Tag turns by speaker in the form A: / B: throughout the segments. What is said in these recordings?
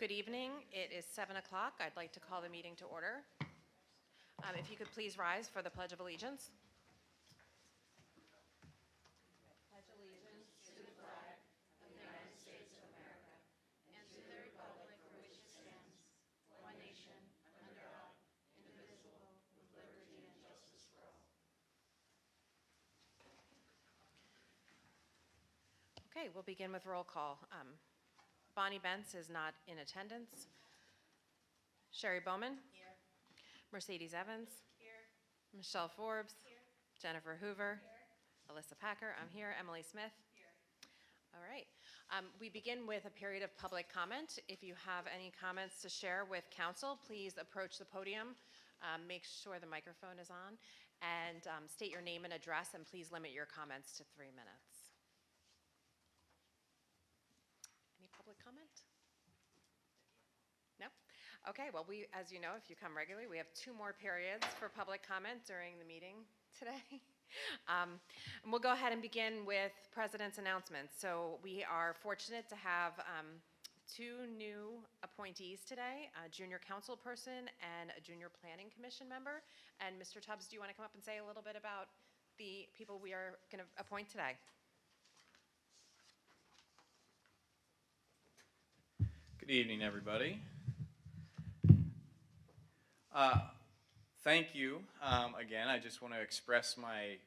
A: Good evening. It is 7 o'clock. I'd like to call the meeting to order. If you could please rise for the Pledge of Allegiance. Pledge allegiance to the flag of the United States of America and to the republic for which it stands, one nation, under God, indivisible, with liberty and justice for all. Okay, we'll begin with roll call. Bonnie Bentz is not in attendance. Sherry Bowman? Here. Mercedes Evans? Here. Michelle Forbes? Here. Jennifer Hoover? Here. Alyssa Packer? I'm here. Emily Smith? Here. All right. We begin with a period of public comment. If you have any comments to share with council, please approach the podium. Make sure the microphone is on, and state your name and address, and please limit your comments to 3 minutes. Any public comment? No? Okay, well, as you know, if you come regularly, we have 2 more periods for public comment during the meeting today. And we'll go ahead and begin with President's announcements. So we are fortunate to have 2 new appointees today, a junior council person and a junior planning commission member. And Mr. Tubbs, do you want to come up and say a little bit about the people we are going to appoint today?
B: Good evening, everybody. Thank you again. I just want to express my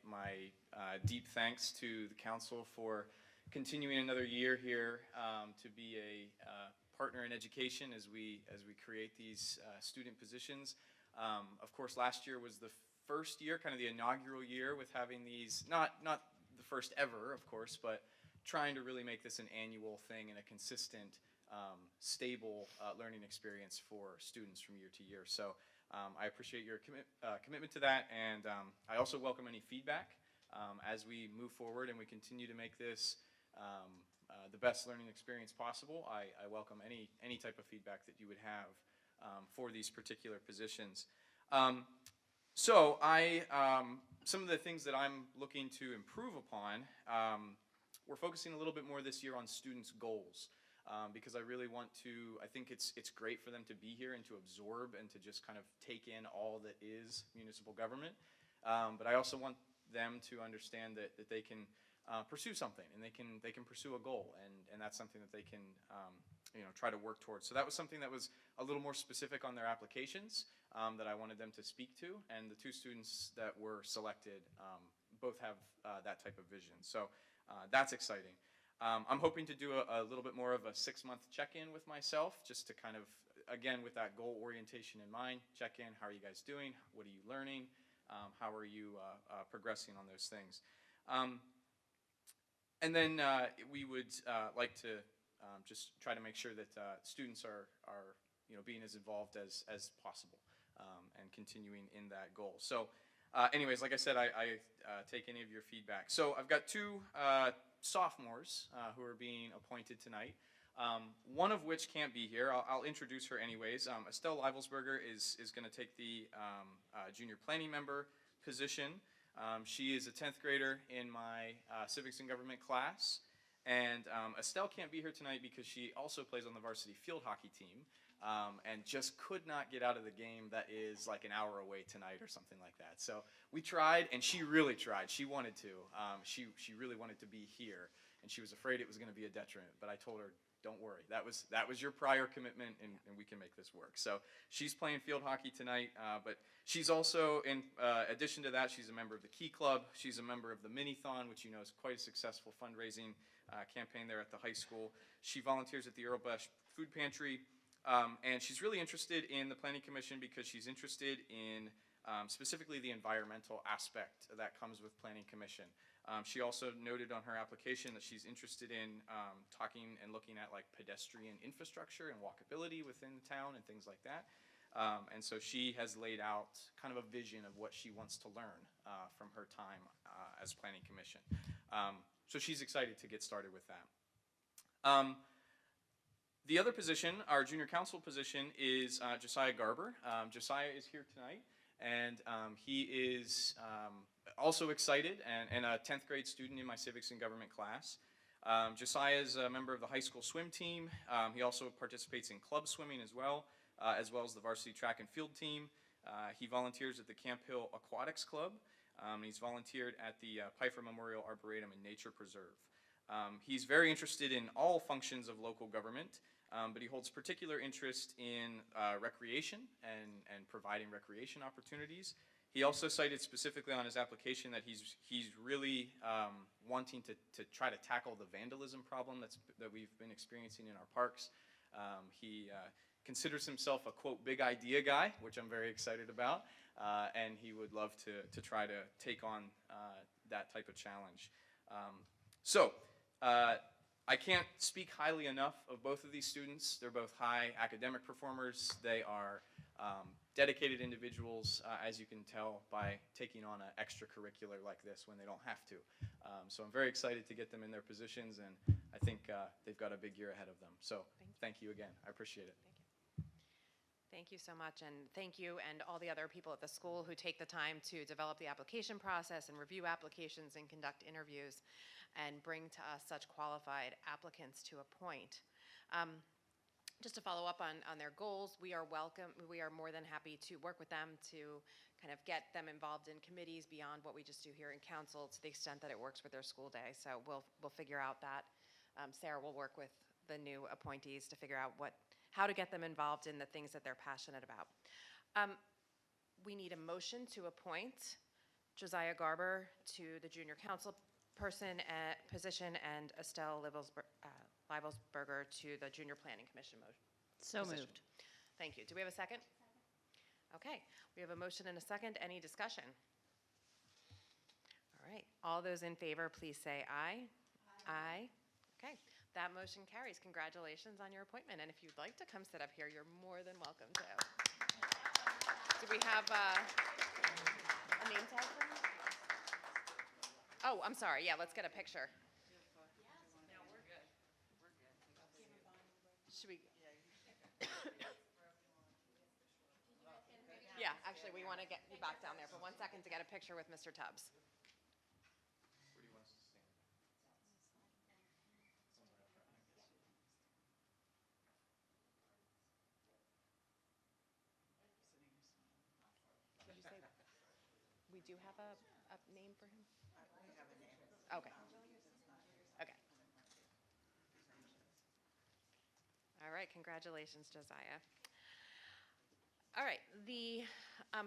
B: deep thanks to the council for continuing another year here to be a partner in education as we create these student positions. Of course, last year was the first year, kind of the inaugural year, with having these not the first ever, of course, but trying to really make this an annual thing and a consistent, stable learning experience for students from year to year. So I appreciate your commitment to that, and I also welcome any feedback as we move forward and we continue to make this the best learning experience possible. I welcome any type of feedback that you would have for these particular positions. So some of the things that I'm looking to improve upon, we're focusing a little bit more this year on students' goals. Because I really want to, I think it's great for them to be here and to absorb and to just kind of take in all that is municipal government. But I also want them to understand that they can pursue something and they can pursue a goal, and that's something that they can try to work towards. So that was something that was a little more specific on their applications that I wanted them to speak to, and the 2 students that were selected both have that type of vision. So that's exciting. I'm hoping to do a little bit more of a 6-month check-in with myself, just to kind of, again, with that goal orientation in mind, check in, how are you guys doing, what are you learning, how are you progressing on those things. And then we would like to just try to make sure that students are being as involved as possible and continuing in that goal. So anyways, like I said, I take any of your feedback. So I've got 2 sophomores who are being appointed tonight, one of which can't be here. I'll introduce her anyways. Estelle Livelsberger is going to take the junior planning member position. She is a 10th grader in my civics and government class, and Estelle can't be here tonight because she also plays on the varsity field hockey team and just could not get out of the game that is like an hour away tonight or something like that. So we tried, and she really tried. She wanted to. She really wanted to be here, and she was afraid it was going to be a detriment. But I told her, don't worry. That was your prior commitment, and we can make this work. So she's playing field hockey tonight, but she's also, in addition to that, she's a member of the Key Club. She's a member of the Mini-Thon, which you know is quite a successful fundraising campaign there at the high school. She volunteers at the Earl Bash Food Pantry. And she's really interested in the Planning Commission because she's interested in specifically the environmental aspect that comes with Planning Commission. She also noted on her application that she's interested in talking and looking at like pedestrian infrastructure and walkability within the town and things like that. And so she has laid out kind of a vision of what she wants to learn from her time as Planning Commission. So she's excited to get started with that. The other position, our junior council position, is Josiah Garber. Josiah is here tonight, and he is also excited and a 10th grade student in my civics and government class. Josiah is a member of the high school swim team. He also participates in club swimming as well as the varsity track and field team. He volunteers at the Camp Hill Aquatics Club. He's volunteered at the Pfeiffer Memorial Arboretum and Nature Preserve. He's very interested in all functions of local government, but he holds particular interest in recreation and providing recreation opportunities. He also cited specifically on his application that he's really wanting to try to tackle the vandalism problem that we've been experiencing in our parks. He considers himself a, quote, big idea guy, which I'm very excited about, and he would love to try to take on that type of challenge. I can't speak highly enough of both of these students. They're both high academic performers. They are dedicated individuals, as you can tell by taking on an extracurricular like this when they don't have to. So I'm very excited to get them in their positions, and I think they've got a big year ahead of them. So thank you again. I appreciate it.
A: Thank you so much, and thank you and all the other people at the school who take the time to develop the application process and review applications and conduct interviews and bring to us such qualified applicants to appoint. Just to follow up on their goals, we are more than happy to work with them to kind of get them involved in committees beyond what we just do here in council to the extent that it works with their school day. So we'll figure out that. Sarah will work with the new appointees to figure out how to get them involved in the things that they're passionate about. We need a motion to appoint Josiah Garber to the junior council position and Estelle Leibelsberger to the junior planning commission
C: So
A: position.
C: moved.
A: Thank you. Do we have a second? Okay, we have a motion and a second. Any discussion? All right, all those in favor, please say aye. Aye. Okay, that motion carries. Congratulations on your appointment. And if you'd like to come sit up here, you're more than welcome to. Do we have a name tag for you? Oh, I'm sorry. Yeah, let's get a picture. No, we're good. Should we? Yeah, actually, we want to get you back down there for 1 second to get a picture with Mr. Tubbs.
B: Where do you want us to stand?
A: Did you say we do have a name for him?
D: We have a name.
A: Okay. Okay. All right, congratulations, Josiah. All right, the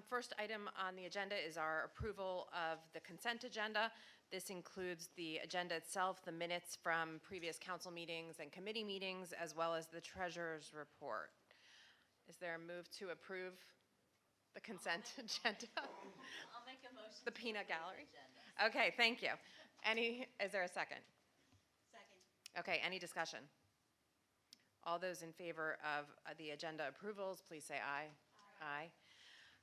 A: first item on the agenda is our approval of the consent agenda. This includes the agenda itself, the minutes from previous council meetings and committee meetings, as well as the treasurer's report. Is there a move to approve the consent agenda?
C: I'll make a motion.
A: The peanut gallery? Okay, thank you. Is there a second?
C: Second.
A: Okay, any discussion? All those in favor of the agenda approvals, please say aye. Aye.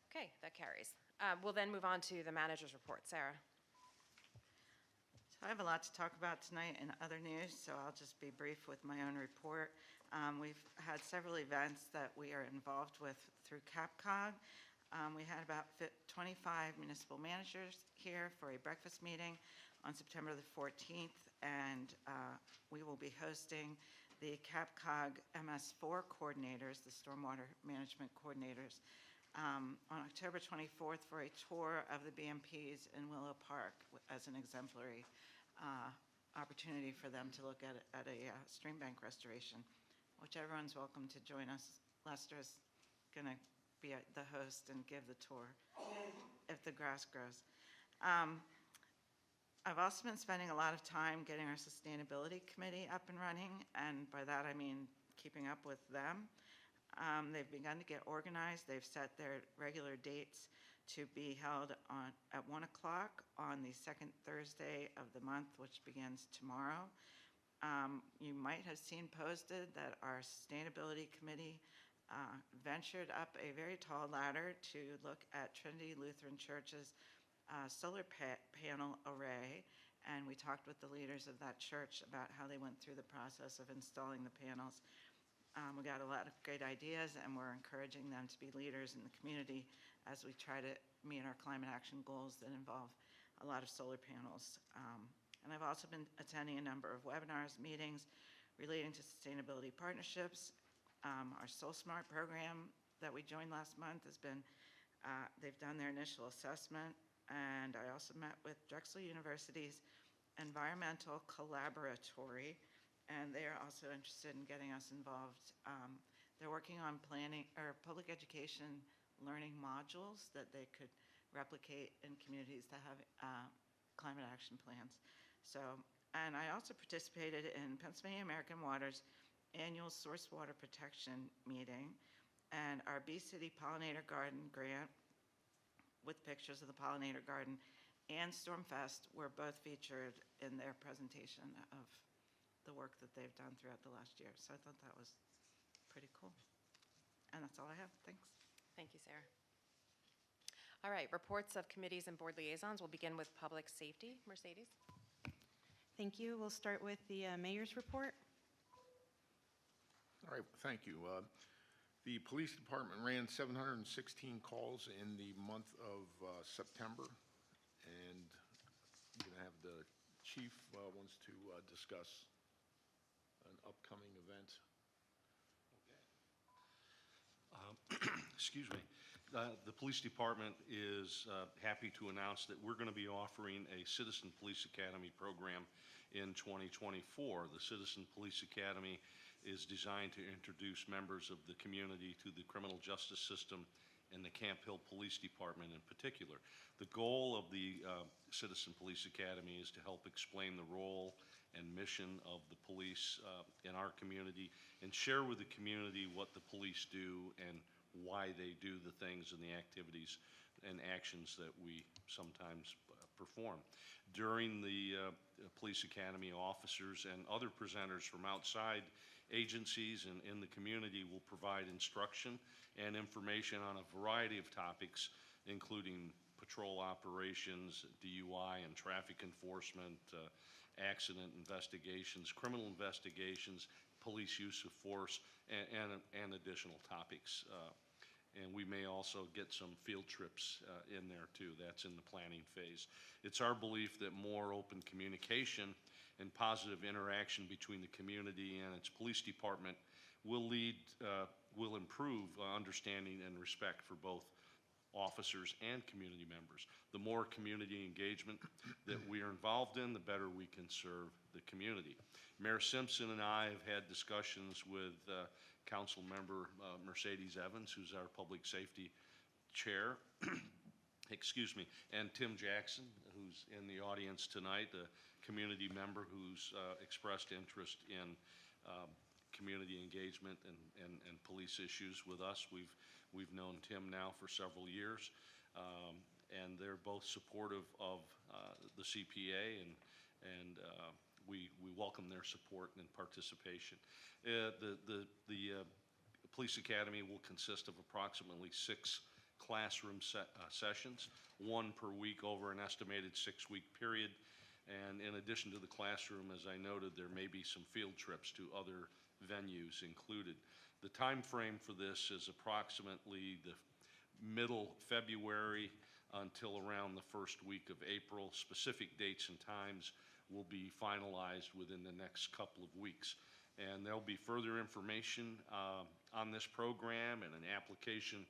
A: Okay, that carries. We'll then move on to the manager's report. Sarah?
D: So I have a lot to talk about tonight in other news, so I'll just be brief with my own report. We've had several events that we are involved with through CAPCOG. We had about 25 municipal managers here for a breakfast meeting on September the 14th, and we will be hosting the CAPCOG MS4 coordinators, the stormwater management coordinators, on October 24th for a tour of the BMPs in Willow Park as an exemplary opportunity for them to look at a stream bank restoration, which everyone's welcome to join us. Lester is going to be the host and give the tour if the grass grows. I've also been spending a lot of time getting our sustainability committee up and running, and by that I mean keeping up with them. They've begun to get organized. They've set their regular dates to be held at 1 o'clock on the second Thursday of the month, which begins tomorrow. You might have seen posted that our sustainability committee ventured up a very tall ladder to look at Trinity Lutheran Church's solar panel array, and we talked with the leaders of that church about how they went through the process of installing the panels. We got a lot of great ideas, and we're encouraging them to be leaders in the community as we try to meet our climate action goals that involve a lot of solar panels And I've also been attending a number of webinars, meetings relating to sustainability partnerships. Our Soul Smart program that we joined last month has been, they've done their initial assessment, and I also met with Drexel University's Environmental Collaboratory, and they are also interested in getting us involved. They're working on planning or public education learning modules that they could replicate in communities that have climate action plans. So, and I also participated in Pennsylvania American Water's annual source water protection meeting, and our Bee City Pollinator Garden grant with pictures of the pollinator garden and Stormfest were both featured in their presentation of the work that they've done throughout the last year. So I thought that was pretty cool. And that's all I have. Thanks.
A: Thank you, Sarah. All right, reports of committees and board liaisons. We'll begin with public safety. Mercedes?
E: Thank you. We'll start with the mayor's report.
F: All right, thank you. The police department ran 716 calls in the month of September, and I'm going to have the chief wants to discuss an upcoming event.
G: Excuse me. The police department is happy to announce that we're going to be offering a Citizen Police Academy program in 2024. The Citizen Police Academy is designed to introduce members of the community to the criminal justice system and the Camp Hill Police Department in particular. The goal of the Citizen Police Academy is to help explain the role and mission of the police in our community and share with the community what the police do and why they do the things and the activities and actions that we sometimes perform. During the Police Academy, officers and other presenters from outside agencies and in the community will provide instruction and information on a variety of topics, including patrol operations, DUI and traffic enforcement, accident investigations, criminal investigations, police use of force, and additional topics. And we may also get some field trips in there too. That's in the planning phase. It's our belief that more open communication and positive interaction between the community and its police department will improve understanding and respect for both officers and community members. The more community engagement that we are involved in, the better we can serve the community. Mayor Simpson and I have had discussions with Council Member Mercedes Evans, who's our Public Safety Chair, excuse me, and Tim Jackson, who's in the audience tonight, a community member who's expressed interest in community engagement and police issues with us. We've known Tim now for several years, and they're both supportive of the CPA, and we welcome their support and participation. The Police Academy will consist of approximately 6 classroom sessions, 1 per week over an estimated 6-week period. And in addition to the classroom, as I noted, there may be some field trips to other venues included. The time frame for this is approximately the middle February until around the first week of April. Specific dates and times will be finalized within the next couple of weeks. And there'll be further information on this program and an application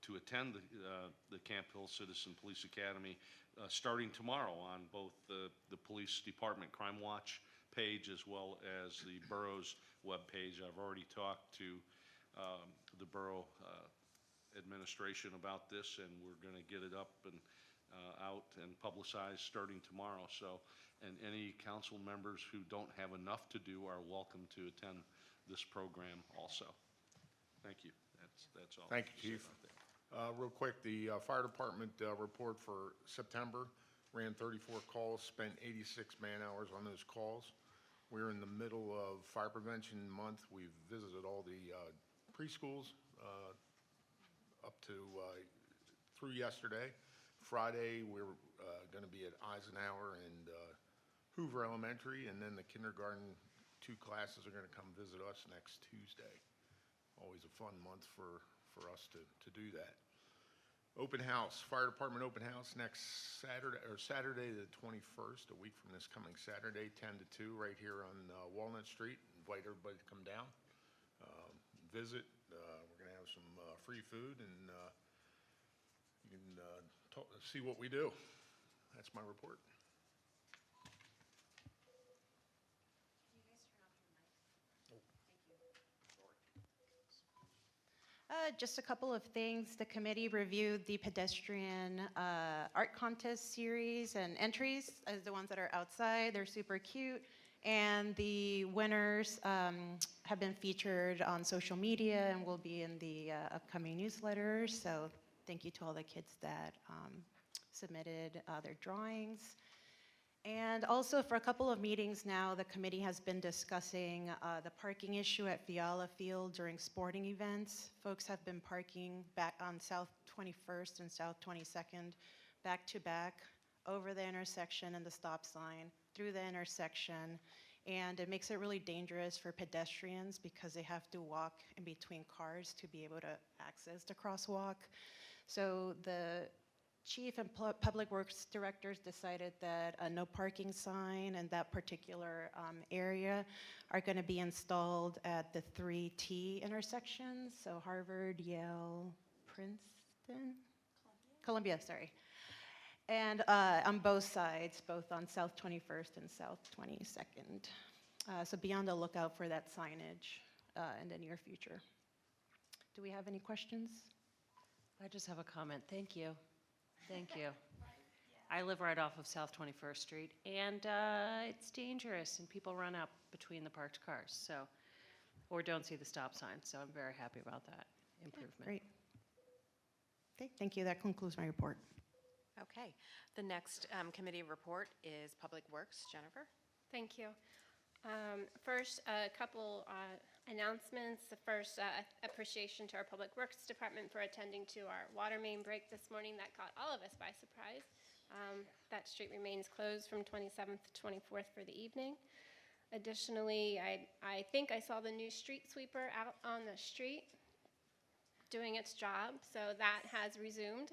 G: to attend the Camp Hill Citizen Police Academy starting tomorrow on both the Police Department Crime Watch page as well as the borough's webpage. I've already talked to the borough administration about this, and we're going to get it up and out and publicized starting tomorrow. So, and any council members who don't have enough to do are welcome to attend this program also. Thank you. That's all.
F: Thank you, Chief. Real quick, the fire department report for September ran 34 calls, spent 86 man-hours on those calls. We're in the middle of Fire Prevention Month. We've visited all the preschools up to through yesterday. Friday, we're going to be at Eisenhower and Hoover Elementary, and then the kindergarten 2 classes are going to come visit us next Tuesday. Always a fun month for us to do that. Open house, fire department open house next Saturday the 21st, a week from this coming Saturday, 10 to 2, right here on Walnut Street. Invite everybody to come down, visit. We're going to have some free food, and you can see what we do. That's my report.
E: Just a couple of things. The committee reviewed the pedestrian art contest series and entries as the ones that are outside. They're super cute. And the winners have been featured on social media and will be in the upcoming newsletters. So thank you to all the kids that submitted their drawings. And also, for a couple of meetings now, the committee has been discussing the parking issue at Fiala Field during sporting events. Folks have been parking back on South 21st and South 22nd, back to back, over the intersection and the stop sign, through the intersection. And it makes it really dangerous for pedestrians because they have to walk in between cars to be able to access the crosswalk. So the Chief and Public Works Directors decided that a no parking sign in that particular area are going to be installed at the 3T intersections, so Harvard, Yale, Princeton? Columbia, sorry. And on both sides, both on South 21st and South 22nd. So be on the lookout for that signage in the near future. Do we have any questions?
H: I just have a comment. Thank you. Thank you. I live right off of South 21st Street, and it's dangerous, and people run up between the parked cars, so, or don't see the stop sign, so I'm very happy about that improvement.
E: Great. Okay, thank you. That concludes my report.
A: Okay. The next committee report is Public Works. Jennifer?
C: Thank you. First, a couple announcements. The first, appreciation to our Public Works Department for attending to our water main break this morning. That caught all of us by surprise. That street remains closed from 27th to 24th for the evening. Additionally, I think I saw the new street sweeper out on the street doing its job, so that has resumed.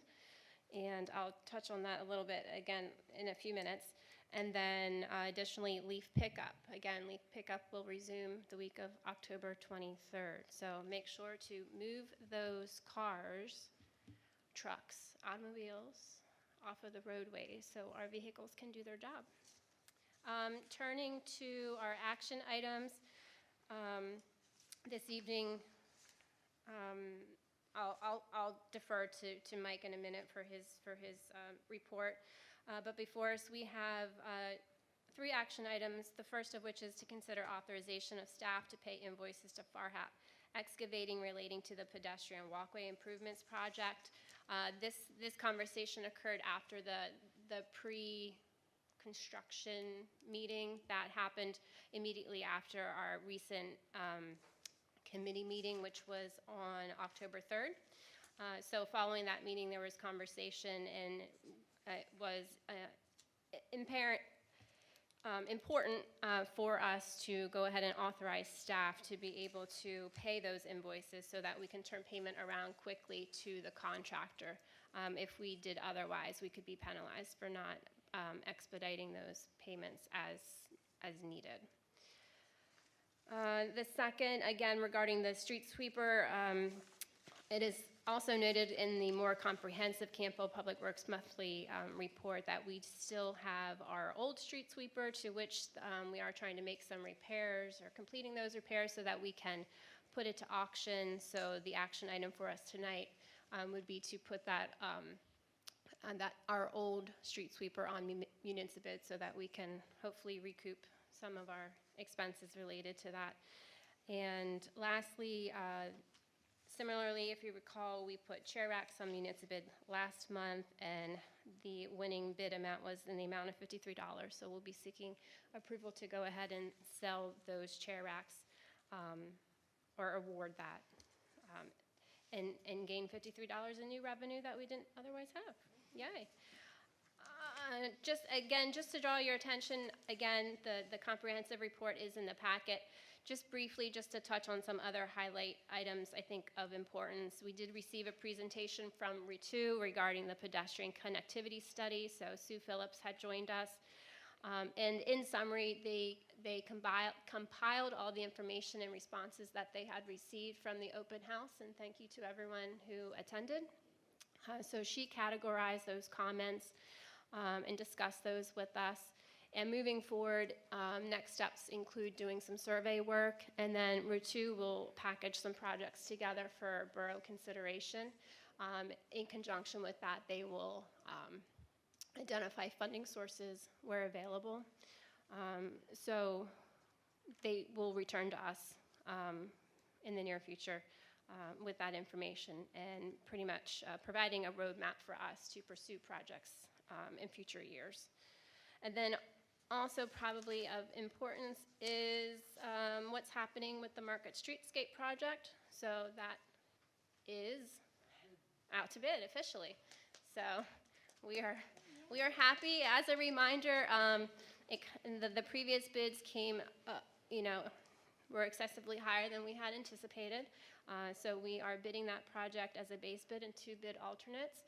C: And I'll touch on that a little bit again in a few minutes. And then additionally, leaf pickup. Again, leaf pickup will resume the week of October 23rd. So make sure to move those cars, trucks, automobiles off of the roadways so our vehicles can do their job. Turning to our action items, this evening, I'll defer to Mike in a minute for his report. But before us, we have 3 action items, the first of which is to consider authorization of staff to pay invoices to Farhap Excavating relating to the pedestrian walkway improvements project. This conversation occurred after the pre-construction meeting that happened immediately after our recent committee meeting, which was on October 3rd. So following that meeting, there was conversation, and it was important for us to go ahead and authorize staff to be able to pay those invoices so that we can turn payment around quickly to the contractor. If we did otherwise, we could be penalized for not expediting those payments as needed. The second, again, regarding the street sweeper, it is also noted in the more comprehensive Campo Public Works monthly report that we still have our old street sweeper, to which we are trying to make some repairs or completing those repairs so that we can put it to auction. So the action item for us tonight would be to put that our old street sweeper on municipal bid so that we can hopefully recoup some of our expenses related to that. And lastly, similarly, if you recall, we put chair racks on municipal bid last month, and the winning bid amount was in the amount of $53. So we'll be seeking approval to go ahead and sell those chair racks or award that and gain $53 in new revenue that we didn't otherwise have. Yay. Just to draw your attention, again, the comprehensive report is in the packet. Just briefly, just to touch on some other highlight items, I think, of importance. We did receive a presentation from RITU regarding the pedestrian connectivity study, so Sue Phillips had joined us. And in summary, they compiled all the information and responses that they had received from the open house, and thank you to everyone who attended. So she categorized those comments and discussed those with us. And moving forward, next steps include doing some survey work, and then RITU will package some projects together for borough consideration. In conjunction with that, they will identify funding sources where available. So they will return to us in the near future with that information and pretty much providing a roadmap for us to pursue projects in future years. And then also probably of importance is what's happening with the Market Streetscape project. So that is out to bid officially. So we are happy. As a reminder, the previous bids came, were excessively higher than we had anticipated. So we are bidding that project as a base bid and 2 bid alternates,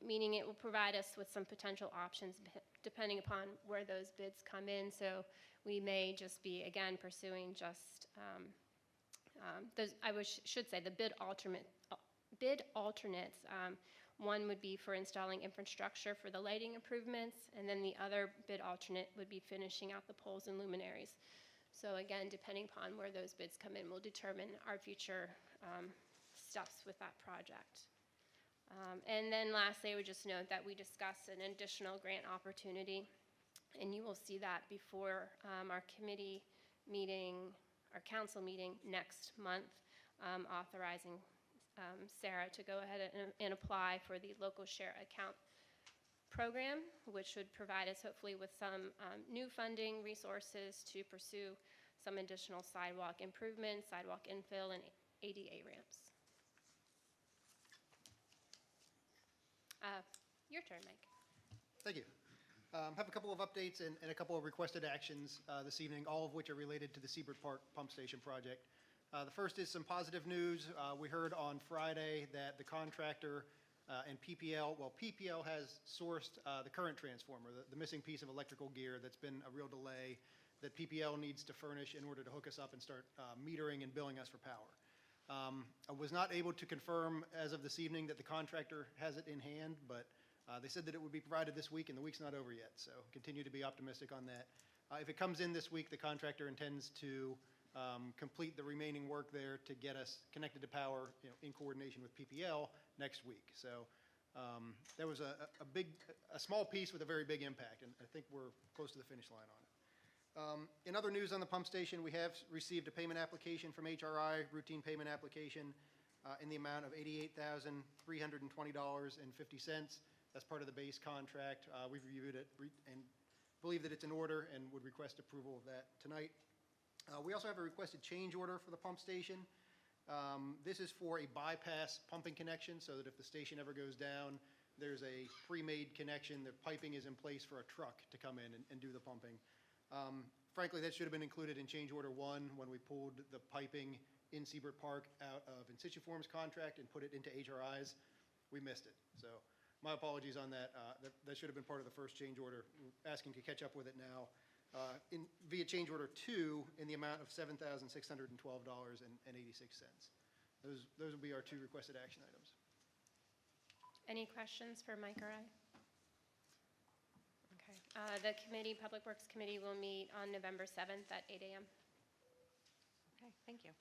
C: meaning it will provide us with some potential options depending upon where those bids come in. So we may just be, again, pursuing just should say the bid alternates. One would be for installing infrastructure for the lighting improvements, and then the other bid alternate would be finishing out the poles and luminaries. So again, depending upon where those bids come in, will determine our future steps with that project. And then lastly, I would just note that we discussed an additional grant opportunity, and you will see that before our committee meeting, our council meeting next month, authorizing Sarah to go ahead and apply for the local share account program, which would provide us hopefully with some new funding resources to pursue some additional sidewalk improvements, sidewalk infill, and ADA ramps. Your turn, Mike.
I: Thank you. Have a couple of updates and a couple of requested actions this evening, all of which are related to the Seabird Park Pump Station project. The first is some positive news. We heard on Friday that the contractor and PPL has sourced the current transformer, the missing piece of electrical gear that's been a real delay that PPL needs to furnish in order to hook us up and start metering and billing us for power. I was not able to confirm as of this evening that the contractor has it in hand, but they said that it would be provided this week, and the week's not over yet, so continue to be optimistic on that. If it comes in this week, the contractor intends to complete the remaining work there to get us connected to power, in coordination with PPL next week. So that was a small piece with a very big impact, and I think we're close to the finish line on it. In other news on the pump station, we have received a payment application from HRI, routine payment application, in the amount of $88,320.50. That's part of the base contract. We've reviewed it and believe that it's in order and would request approval of that tonight. We also have a requested change order for the pump station. This is for a bypass pumping connection, so that if the station ever goes down, there's a pre-made connection. The piping is in place for a truck to come in and do the pumping. Frankly, that should have been included in change order 1 when we pulled the piping in Seabird Park out of Insituform's contract and put it into HRI's. We missed it. So my apologies on that. That should have been part of the first change order. We're asking to catch up with it now. Via change order 2 in the amount of $7,612.86. Those will be our 2 requested action items.
C: Any questions for Mike or I? Okay. The Public Works Committee will meet on November 7th at 8 a.m.
A: Okay, thank you.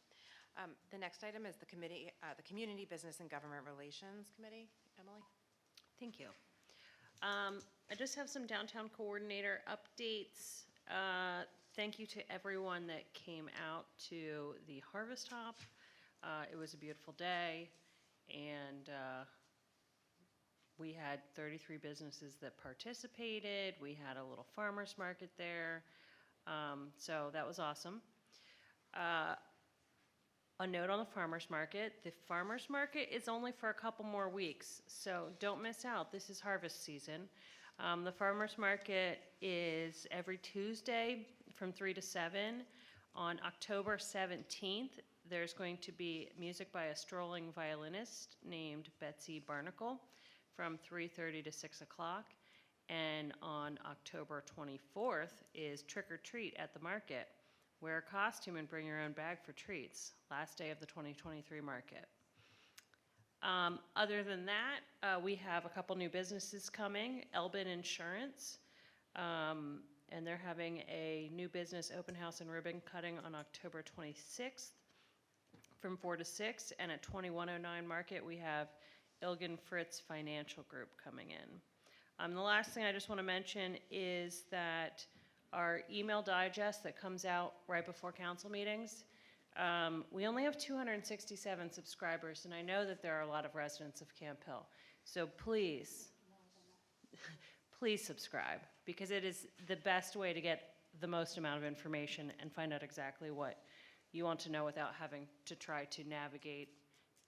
A: The next item is the Community Business and Government Relations Committee. Emily?
H: Thank you. I just have some downtown coordinator updates. Thank you to everyone that came out to the Harvest Hop. It was a beautiful day, and we had 33 businesses that participated. We had a little farmer's market there, so that was awesome. A note on the farmer's market is only for a couple more weeks, so don't miss out. This is harvest season. The farmer's market is every Tuesday from 3 to 7. On October 17th, there's going to be music by a strolling violinist named Betsy Barnacle from 3:30 to 6 o'clock. And on October 24th is Trick or Treat at the market. Wear a costume and bring your own bag for treats. Last day of the 2023 market. Other than that, we have a couple new businesses coming. Elbin Insurance, and they're having a new business open house and ribbon cutting on October 26th from 4 to 6. And at 2109 Market, we have Ilgen Fritz Financial Group coming in. The last thing I just want to mention is that our email digest that comes out right before council meetings, we only have 267 subscribers, and I know that there are a lot of residents of Camp Hill. So please, please subscribe, because it is the best way to get the most amount of information and find out exactly what you want to know without having to try to navigate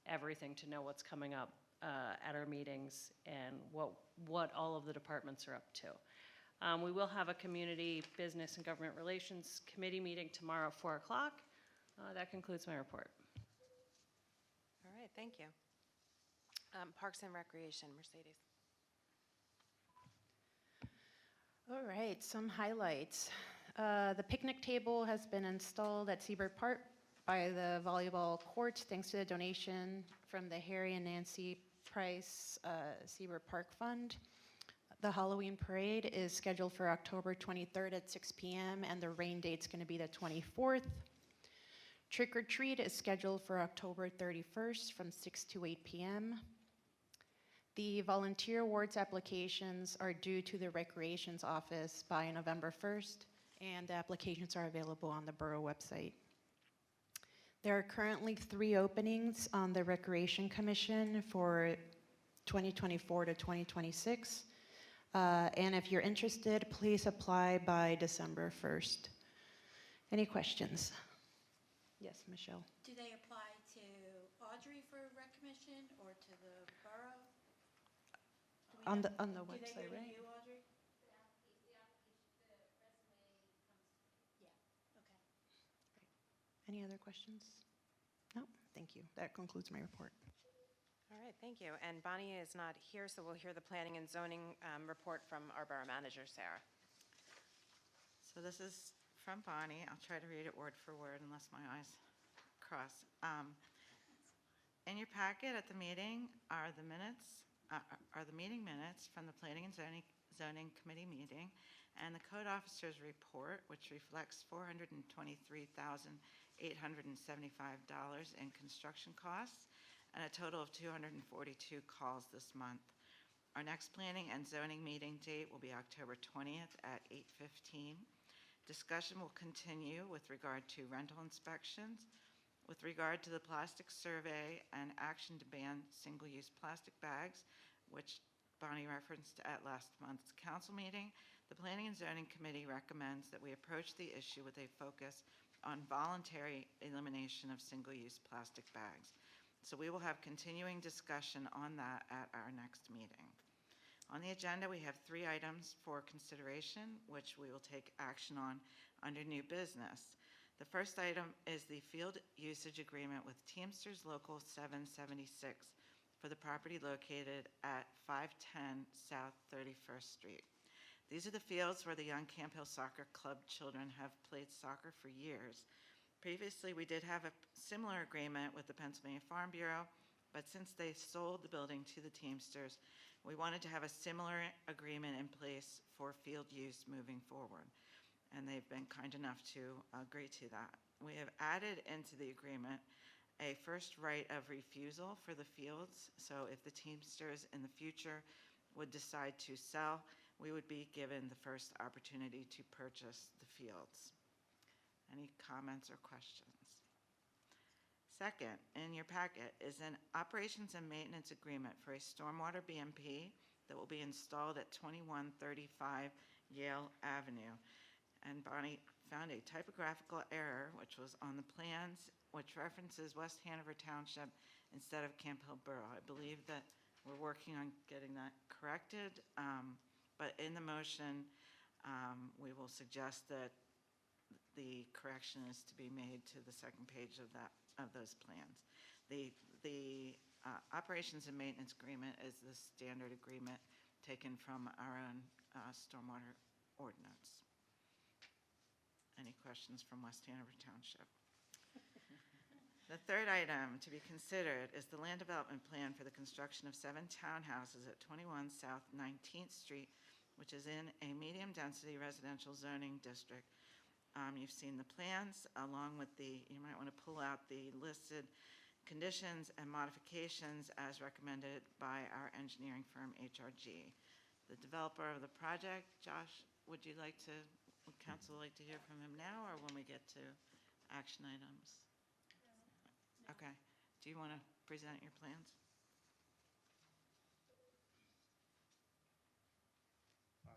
H: everything to know what's coming up at our meetings and what all of the departments are up to. We will have a Community Business and Government Relations Committee meeting tomorrow at 4 o'clock. That concludes my report.
A: All right, thank you. Parks and Recreation, Mercedes.
E: All right, some highlights. The picnic table has been installed at Seabird Park by the volleyball courts, thanks to a donation from the Harry and Nancy Price Seabird Park Fund. The Halloween parade is scheduled for October 23rd at 6 p.m. and the rain date's going to be the 24th. Trick or Treat is scheduled for October 31st from 6 to 8 p.m. The volunteer awards applications are due to the Recreations Office by November 1st, and the applications are available on the borough website. There are currently 3 openings on the Recreation Commission for 2024 to 2026. And if you're interested, please apply by December 1st. Any questions? Yes, Michelle.
J: Do they apply to Audrey for rec commission or to the borough?
E: On the
J: Do they
E: website,
J: go to
E: right?
J: you, Audrey? Yeah, okay.
E: Any other questions? No? Thank you. That concludes my report.
A: All right, thank you. And Bonnie is not here, so we'll hear the Planning and Zoning report from our Borough Manager, Sarah.
D: So this is from Bonnie. I'll try to read it word for word unless my eyes cross. In your packet at the meeting are the meeting minutes from the Planning and Zoning Committee meeting and the Code Officer's report, which reflects $423,875 in construction costs and a total of 242 calls this month. Our next Planning and Zoning meeting date will be October 20th at 8:15. Discussion will continue with regard to rental inspections, with regard to the plastic survey and action to ban single-use plastic bags, which Bonnie referenced at last month's council meeting. The Planning and Zoning Committee recommends that we approach the issue with a focus on voluntary elimination of single-use plastic bags. So we will have continuing discussion on that at our next meeting. On the agenda, we have 3 items for consideration, which we will take action on under new business. The first item is the field usage agreement with Teamsters Local 776 for the property located at 510 South 31st Street. These are the fields where the young Camp Hill Soccer Club children have played soccer for years. Previously, we did have a similar agreement with the Pennsylvania Farm Bureau, but since they sold the building to the Teamsters, we wanted to have a similar agreement in place for field use moving forward, and they've been kind enough to agree to that. We have added into the agreement a first right of refusal for the fields, so if the Teamsters in the future would decide to sell, we would be given the first opportunity to purchase the fields. Any comments or questions? Second, in your packet is an operations and maintenance agreement for a stormwater BMP that will be installed at 2135 Yale Avenue. And Bonnie found a typographical error, which was on the plans, which references West Hanover Township instead of Camp Hill Borough. I believe that we're working on getting that corrected. But in the motion, we will suggest that the correction is to be made to the second page of those plans. The operations and maintenance agreement is the standard agreement taken from our own stormwater ordinance. Any questions from West Hanover Township? The third item to be considered is the land development plan for the construction of 7 townhouses at 21 South 19th Street, which is in a medium-density residential zoning district. You've seen the plans along with you might want to pull out the listed conditions and modifications as recommended by our engineering firm, HRG. The developer of the project, Josh, would council like to hear from him now or when we get to action items? Okay. Do you want to present your plans?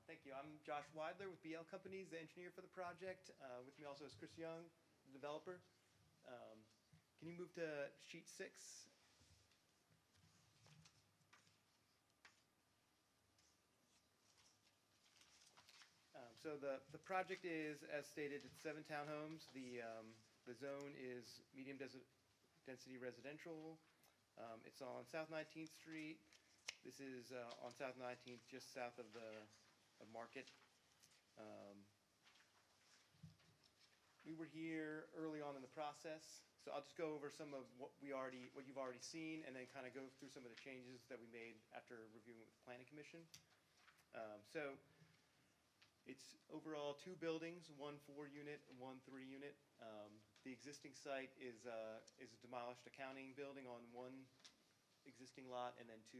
K: Thank you. I'm Josh Weidler with BL Companies, the engineer for the project. With me also is Chris Young, the developer. Can you move to sheet 6? So the project is, as stated, it's 7 townhomes. The zone is medium density residential. It's on South 19th Street. This is on South 19th, just south of Market. We were here early on in the process, so I'll just go over some of what you've already seen, and then kind of go through some of the changes that we made after reviewing with the Planning Commission. So it's overall 2 buildings, 1 4-unit and 1 3-unit. The existing site is a demolished accounting building on 1 existing lot, and then 2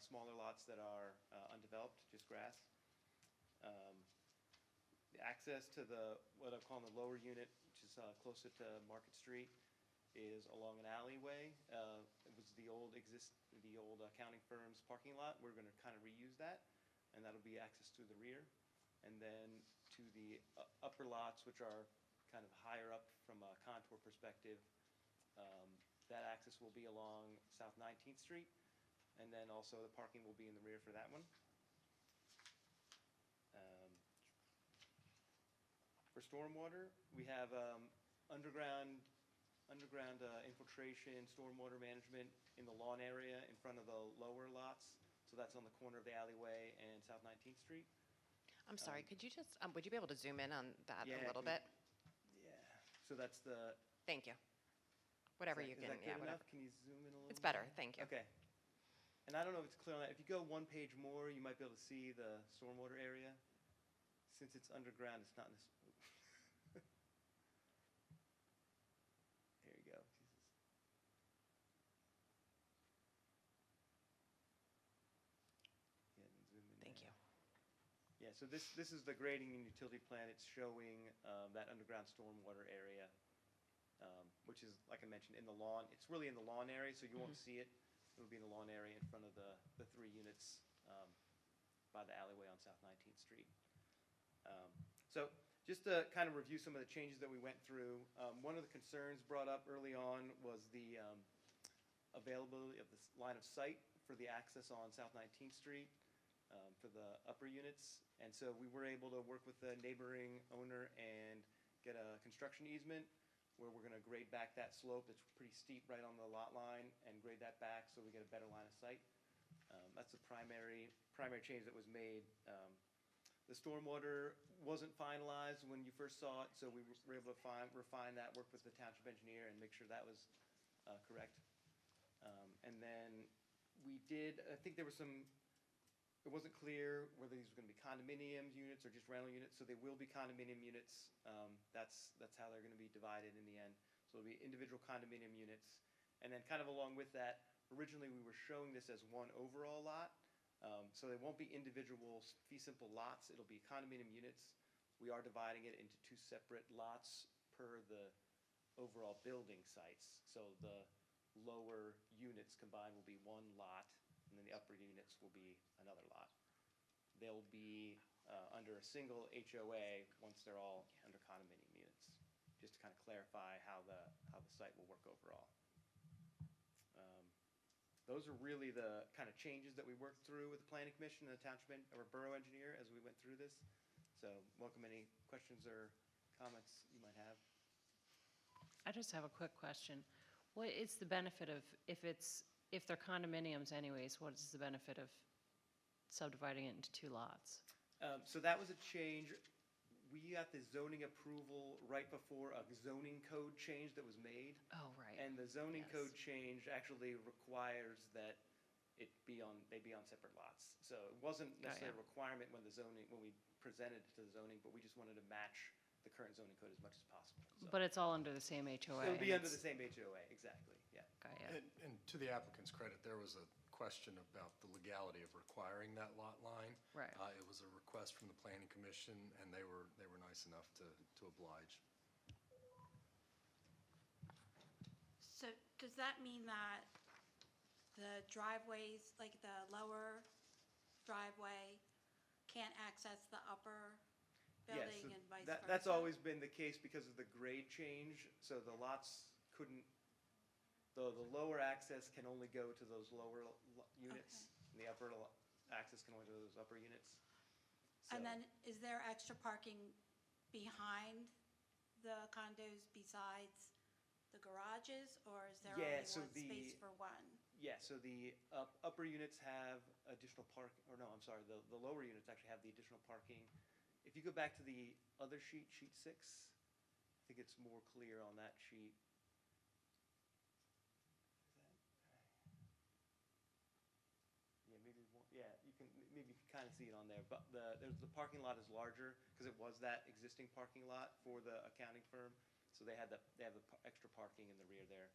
K: smaller lots that are undeveloped, just grass. The access to what I'm calling the lower unit, which is closer to Market Street, is along an alleyway. It was the old accounting firm's parking lot. We're going to kind of reuse that, and that'll be access through the rear. And then to the upper lots, which are kind of higher up from a contour perspective, that access will be along South 19th Street, and then also the parking will be in the rear for that one. For stormwater, we have underground infiltration, stormwater management in the lawn area in front of the lower lots. So that's on the corner of the alleyway and South 19th Street.
A: I'm sorry, could you just, would you be able to zoom in on that
K: Yeah,
A: a little bit?
K: Yeah, so that's the.
A: Thank you. Whatever you
K: Is
A: can,
K: that
A: yeah,
K: good
A: whatever.
K: enough? Can you zoom in a little?
A: It's better, thank you.
K: Okay. And I don't know if it's clear on that. If you go 1 page more, you might be able to see the stormwater area. Since it's underground, it's not in this. There you go. Jesus. Yeah, and zoom in
A: Thank
K: there.
A: you.
K: Yeah, so this is the grading and utility plan. It's showing that underground stormwater area, which is, like I mentioned, in the lawn. It's really in the lawn area, so you won't see it. It'll be in the lawn area in front of the 3 units by the alleyway on South 19th Street. So just to kind of review some of the changes that we went through, one of the concerns brought up early on was the availability of this line of sight for the access on South 19th Street for the upper units. And so we were able to work with the neighboring owner and get a construction easement where we're going to grade back that slope that's pretty steep right on the lot line and grade that back so we get a better line of sight. That's the primary change that was made. The stormwater wasn't finalized when you first saw it, so we were able to refine that, work with the township engineer and make sure that was correct. And then we did, I think there was it wasn't clear whether these were going to be condominium units or just rental units, so they will be condominium units. That's how they're going to be divided in the end. So it'll be individual condominium units. And then kind of along with that, originally we were showing this as one overall lot. So they won't be individual fee simple lots. It'll be condominium units. We are dividing it into 2 separate lots per the overall building sites. So the lower units combined will be 1 lot, and then the upper units will be another lot. They'll be under a single HOA once they're all under condominium units, just to kind of clarify how the site will work overall. those are really the kind of changes that we worked through with the planning commission and the township or borough engineer as we went through this. So welcome any questions or comments you might have.
H: I just have a quick question. What is the benefit of, if they're condominiums anyways, what is the benefit of subdividing it into 2 lots?
K: So that was a change. We got the zoning approval right before a zoning code change that was made.
H: Oh, right.
K: And the zoning
H: Yes.
K: code change actually requires that they be on separate lots. So it wasn't necessarily a requirement when we presented it to the zoning, but we just wanted to match the current zoning code as much as possible. So
H: But it's all under the same HOA?
K: it would be
H: and
K: under the
H: it's-
K: same HOA, exactly, yeah.
H: Got ya.
L: And to the applicant's credit, there was a question about the legality of requiring that lot line.
H: Right.
L: It was a request from the planning commission, and they were nice enough to oblige.
J: So does that mean that the driveways, like the lower driveway, can't access the upper
K: Yes,
J: building and vice versa?
K: that's always been the case because of the grade change. So the lots couldn't, the lower access can only go to those lower units. And the upper access can only go to those upper units.
J: And
K: So-
J: then is there extra parking behind the condos besides the garages? Or is there
K: Yeah,
J: only
K: so
J: one space for one?
K: Yeah, so the upper units have additional or no, I'm sorry, the lower units actually have the additional parking. If you go back to the other sheet, sheet 6, I think it's more clear on that sheet. Yeah, maybe you can kind of see it on there, but the parking lot is larger because it was that existing parking lot for the accounting firm. So they have the extra parking in the rear there.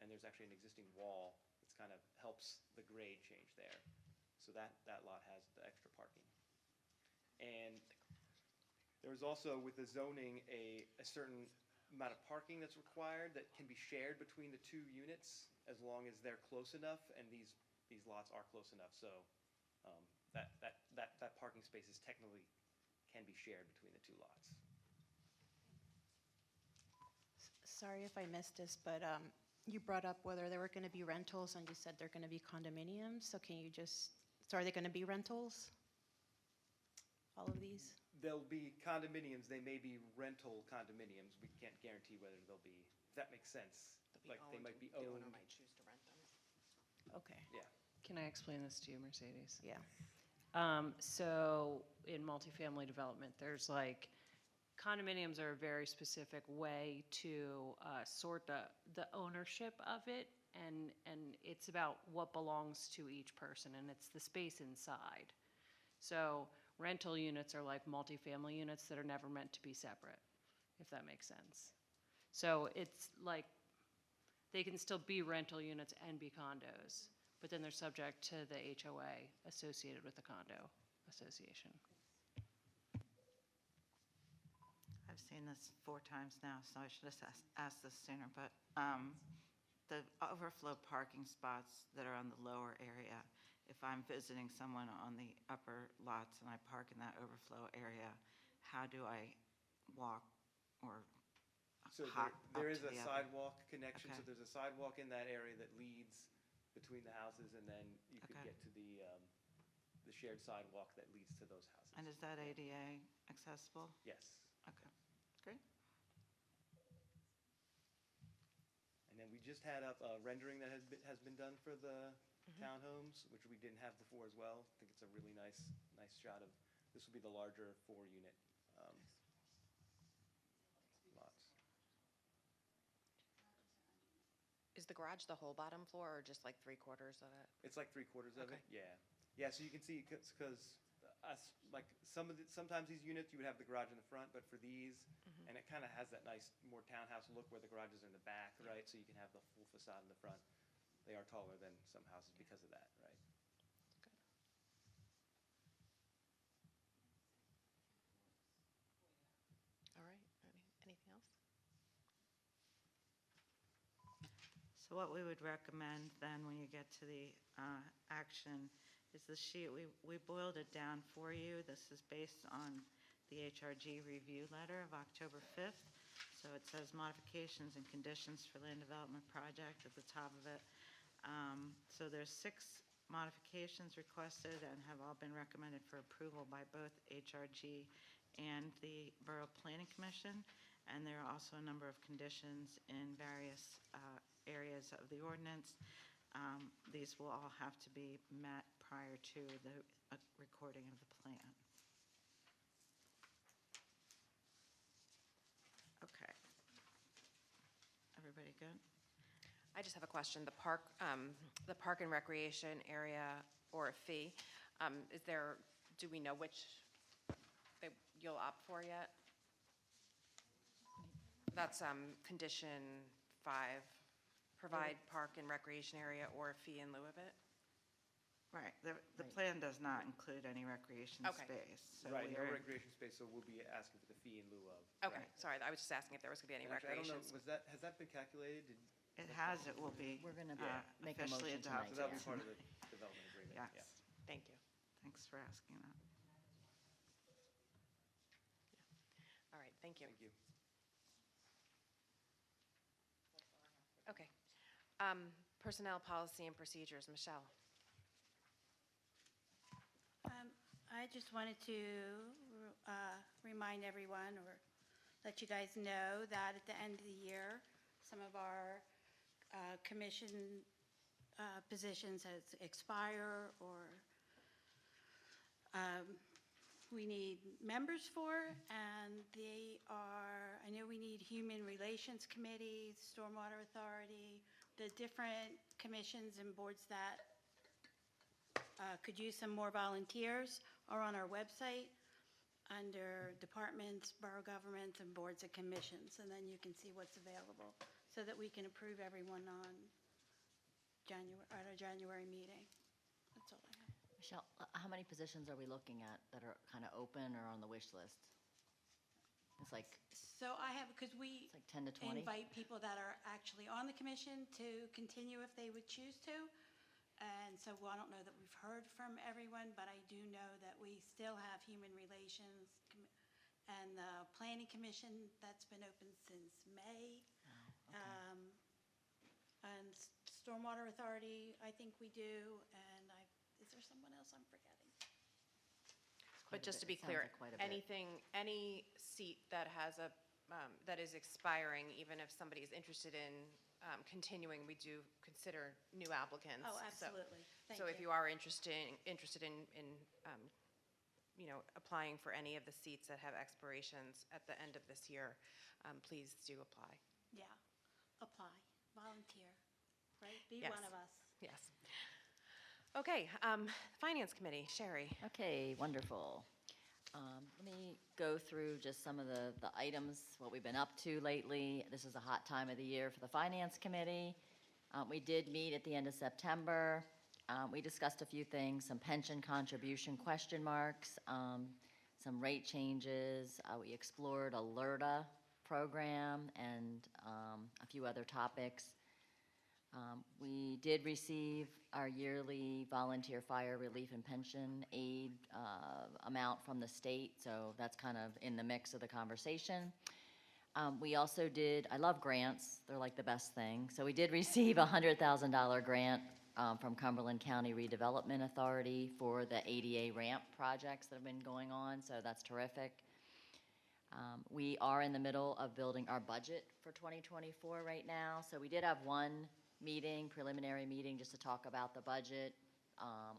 K: And there's actually an existing wall that's kind of helps the grade change there. So that lot has the extra parking. And there's also with the zoning a certain amount of parking that's required that can be shared between the 2 units as long as they're close enough, and these lots are close enough. So that parking spaces technically can be shared between the 2 lots.
E: Sorry if I missed this, but you brought up whether there were going to be rentals, and you said they're going to be condominiums. So are they going to be rentals? All of these?
K: They'll be condominiums. They may be rental condominiums. We can't guarantee whether they'll be, if that makes sense. Like they might be owned.
A: might choose to rent them.
E: Okay.
K: Yeah.
H: Can I explain this to you, Mercedes?
E: Yeah.
H: So in multifamily development, there's condominiums are a very specific way to sort the ownership of it, and it's about what belongs to each person, and it's the space inside. So rental units are like multifamily units that are never meant to be separate, if that makes sense. So it's like they can still be rental units and be condos, but then they're subject to the HOA associated with the condo association.
D: I've seen this 4 times now, so I should have asked this sooner, but the overflow parking spots that are on the lower area, if I'm visiting someone on the upper lots and I park in that overflow area, how do I walk or
K: So
D: hop
K: there
D: up
K: is
D: to
K: a
D: the other?
K: sidewalk connection, so
D: Okay.
K: there's a sidewalk in that area that leads between the houses, and then you could
D: Okay.
K: get to the shared sidewalk that leads to those houses.
D: And is that ADA accessible?
K: Yes.
D: Okay, great.
K: And then we just had up a rendering that has been done for the townhomes, which we didn't have before as well. I think it's a really nice shot of, this will be the larger 4-unit lots.
A: Is the garage the whole bottom floor or just like 3/4 of it?
K: It's like 3/4 of it,
A: Okay.
K: yeah. Yeah, so you can see, because like sometimes these units, you would have the garage in the front, but for these, and it kind of has that nice, more townhouse look where the garages are in the back, right? So you can have the full facade in the front. They are taller than some houses because of that, right?
A: All right. Anything else?
D: So what we would recommend then, when you get to the action, is the sheet, we boiled it down for you. This is based on the HRG review letter of October 5th. So it says modifications and conditions for land development project at the top of it. So there's 6 modifications requested and have all been recommended for approval by both HRG and the Borough Planning Commission. And there are also a number of conditions in various areas of the ordinance. These will all have to be met prior to the recording of the plan. Okay. Everybody good?
A: I just have a question. The park and recreation area or a fee, do we know which you'll opt for yet? That's condition 5, provide park and recreation area or a fee in lieu of it?
D: Right. The plan does not include any recreation
A: Okay.
D: space. So
K: Right,
D: we
K: no
D: are,
K: recreation space, so we'll be asking for the fee in lieu of.
A: Okay,
K: right.
A: sorry, I was just asking if there was going to be any
K: And actually, I don't
A: recreation.
K: know, has that been calculated?
D: it has, it will be
M: We're gonna make a
D: officially
M: motion tonight.
K: So
D: adopted.
K: that'll be part of the development agreement,
D: Yes.
K: yeah.
A: Thank you.
D: Thanks for asking that.
A: All right, thank you.
K: Thank you.
A: Okay. Personnel policy and procedures, Michelle.
J: I just wanted to remind everyone or let you guys know that at the end of the year, some of our commission positions has expire or we need members for, and they are, I know we need Human Relations Committee, Stormwater Authority, the different commissions and boards that could use some more volunteers are on our website under departments, borough governments, and boards and commissions, and then you can see what's available so that we can approve everyone on at our January meeting. That's all I have.
M: Michelle, how many positions are we looking at that are kind of open or on the wish list? It's like
J: So I have, because we
M: 10 to 20?
J: invite people that are actually on the commission to continue if they would choose to. And so, well, I don't know that we've heard from everyone, but I do know that we still have Human Relations and the Planning Commission that's been open since May. And Stormwater Authority, I think we do, and is there someone else I'm forgetting?
A: But just to be
M: It sounds
A: clear,
M: like quite a bit.
A: any seat that has that is expiring, even if somebody is interested in continuing, we do consider new applicants.
J: Oh,
A: So-
J: absolutely. Thank
A: So if you are interested in applying for any of the seats that have expirations at the end of this year, please do apply.
J: Yeah, apply, volunteer, right? Be
A: Yes.
J: one of us.
A: Yes. Okay, Finance Committee, Sherry.
M: Okay, wonderful. Let me go through just some of the items, what we've been up to lately. This is a hot time of the year for the Finance Committee. We did meet at the end of September. We discussed a few things, some pension contribution question marks, some rate changes. We explored ALERTA program and a few other topics. We did receive our yearly volunteer fire relief and pension aid amount from the state, so that's kind of in the mix of the conversation. We also did, I love grants, they're like the best thing. So we did receive a $100,000 grant from Cumberland County Redevelopment Authority for the ADA ramp projects that have been going on, so that's terrific. We are in the middle of building our budget for 2024 right now, so we did have one preliminary meeting, just to talk about the budget,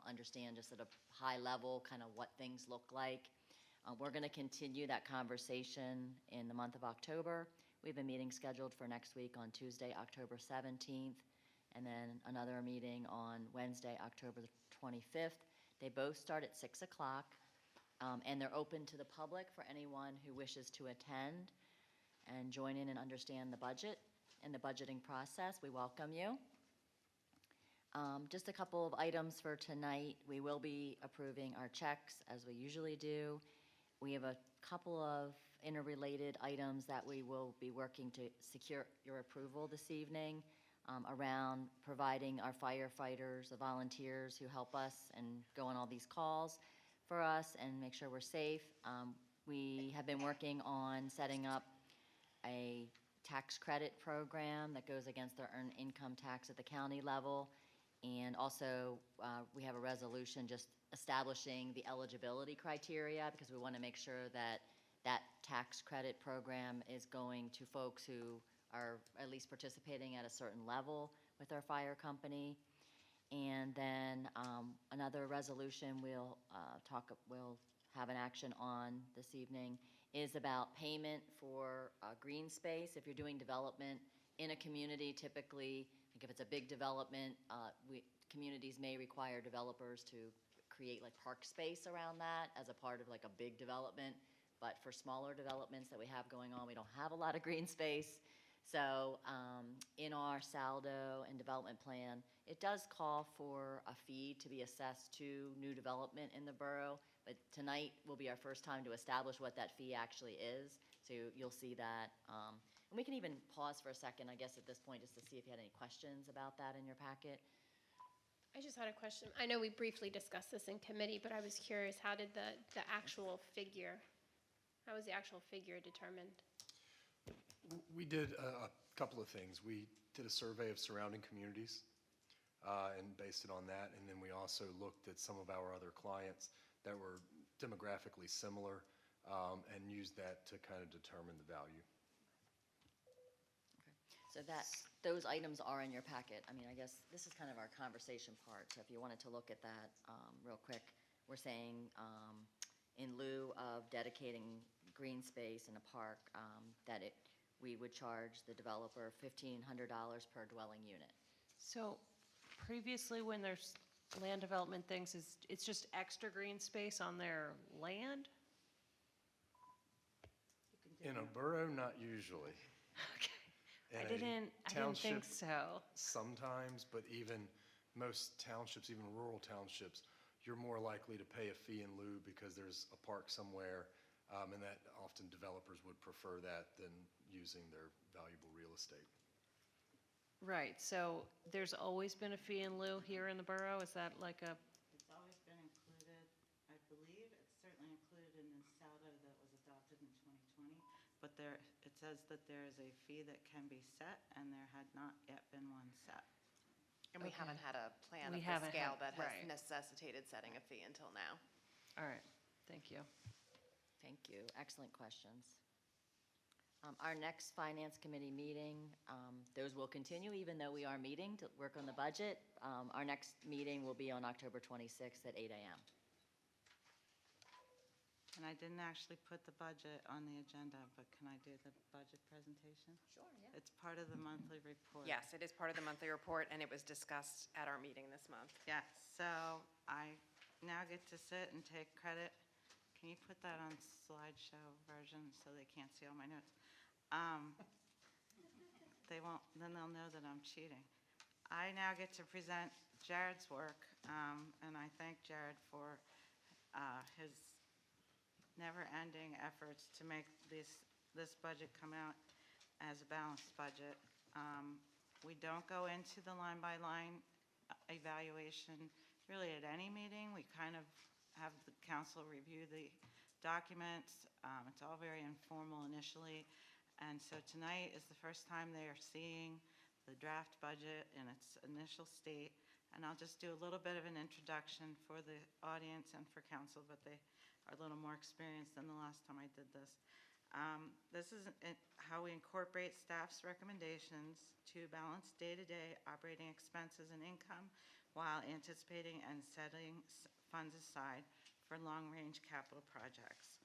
M: understand just at a high level kind of what things look like. We're going to continue that conversation in the month of October. We have a meeting scheduled for next week on Tuesday, October 17th, and then another meeting on Wednesday, October 25th. They both start at 6 o'clock, and they're open to the public for anyone who wishes to attend and join in and understand the budget and the budgeting process. We welcome you. Just a couple of items for tonight. We will be approving our checks as we usually do. We have a couple of interrelated items that we will be working to secure your approval this evening around providing our firefighters, the volunteers who help us and go on all these calls for us and make sure we're safe. We have been working on setting up a tax credit program that goes against their earned income tax at the county level. And also, we have a resolution just establishing the eligibility criteria because we want to make sure that that tax credit program is going to folks who are at least participating at a certain level with our fire company. And then another resolution we'll have an action on this evening is about payment for green space. If you're doing development in a community, typically, like if it's a big development, communities may require developers to create like park space around that as a part of like a big development. But for smaller developments that we have going on, we don't have a lot of green space. So in our saldo and development plan, it does call for a fee to be assessed to new development in the borough. But tonight will be our first time to establish what that fee actually is. So you'll see that. And we can even pause for a second, I guess, at this point, just to see if you had any questions about that in your packet.
C: I just had a question. I know we briefly discussed this in committee, but I was curious, how did the actual figure, how was the actual figure determined?
L: We did a couple of things. We did a survey of surrounding communities and based it on that. And then we also looked at some of our other clients that were demographically similar and used that to kind of determine the value.
M: So those items are in your packet. I mean, I guess this is kind of our conversation part. So if you wanted to look at that real quick, we're saying in lieu of dedicating green space in a park, that we would charge the developer $1,500 per dwelling unit.
H: So previously, when there's land development things, it's just extra green space on their land?
L: In a borough, not usually.
H: Okay.
L: In
H: I
L: a
H: didn't think
L: township,
H: so.
L: Sometimes, but even most townships, even rural townships, you're more likely to pay a fee in lieu because there's a park somewhere, and that often developers would prefer that than using their valuable real estate.
H: Right, so there's always been a fee in lieu here in the borough? Is that like a,
D: It's always been included, I believe, it's certainly included in the saldo that was adopted in 2020, but it says that there is a fee that can be set, and there had not yet been one set.
A: And we
H: Okay.
A: haven't had a plan
H: We
A: of
H: haven't
A: the scale
H: had-
A: that has
H: right.
A: necessitated setting a fee until now.
H: all right, thank you.
M: Thank you. Excellent questions. Our next Finance Committee meeting, those will continue even though we are meeting to work on the budget. Our next meeting will be on October 26th at 8 a.m.
D: And I didn't actually put the budget on the agenda, but can I do the budget presentation?
M: Sure, yeah.
D: It's part of the monthly report.
A: Yes, it is part of the monthly report, and it was discussed at our meeting this month.
D: Yes, so I now get to sit and take credit. Can you put that on slideshow version so they can't see all my notes? They won't, then they'll know that I'm cheating. I now get to present Jared's work, and I thank Jared for his never-ending efforts to make this budget come out as a balanced budget. We don't go into the line-by-line evaluation really at any meeting. We kind of have the council review the documents. It's all very informal initially. And so tonight is the first time they are seeing the draft budget in its initial state. And I'll just do a little bit of an introduction for the audience and for council, but they are a little more experienced than the last time I did this. This is how we incorporate staff's recommendations to balance day-to-day operating expenses and income while anticipating and setting funds aside for long-range capital projects.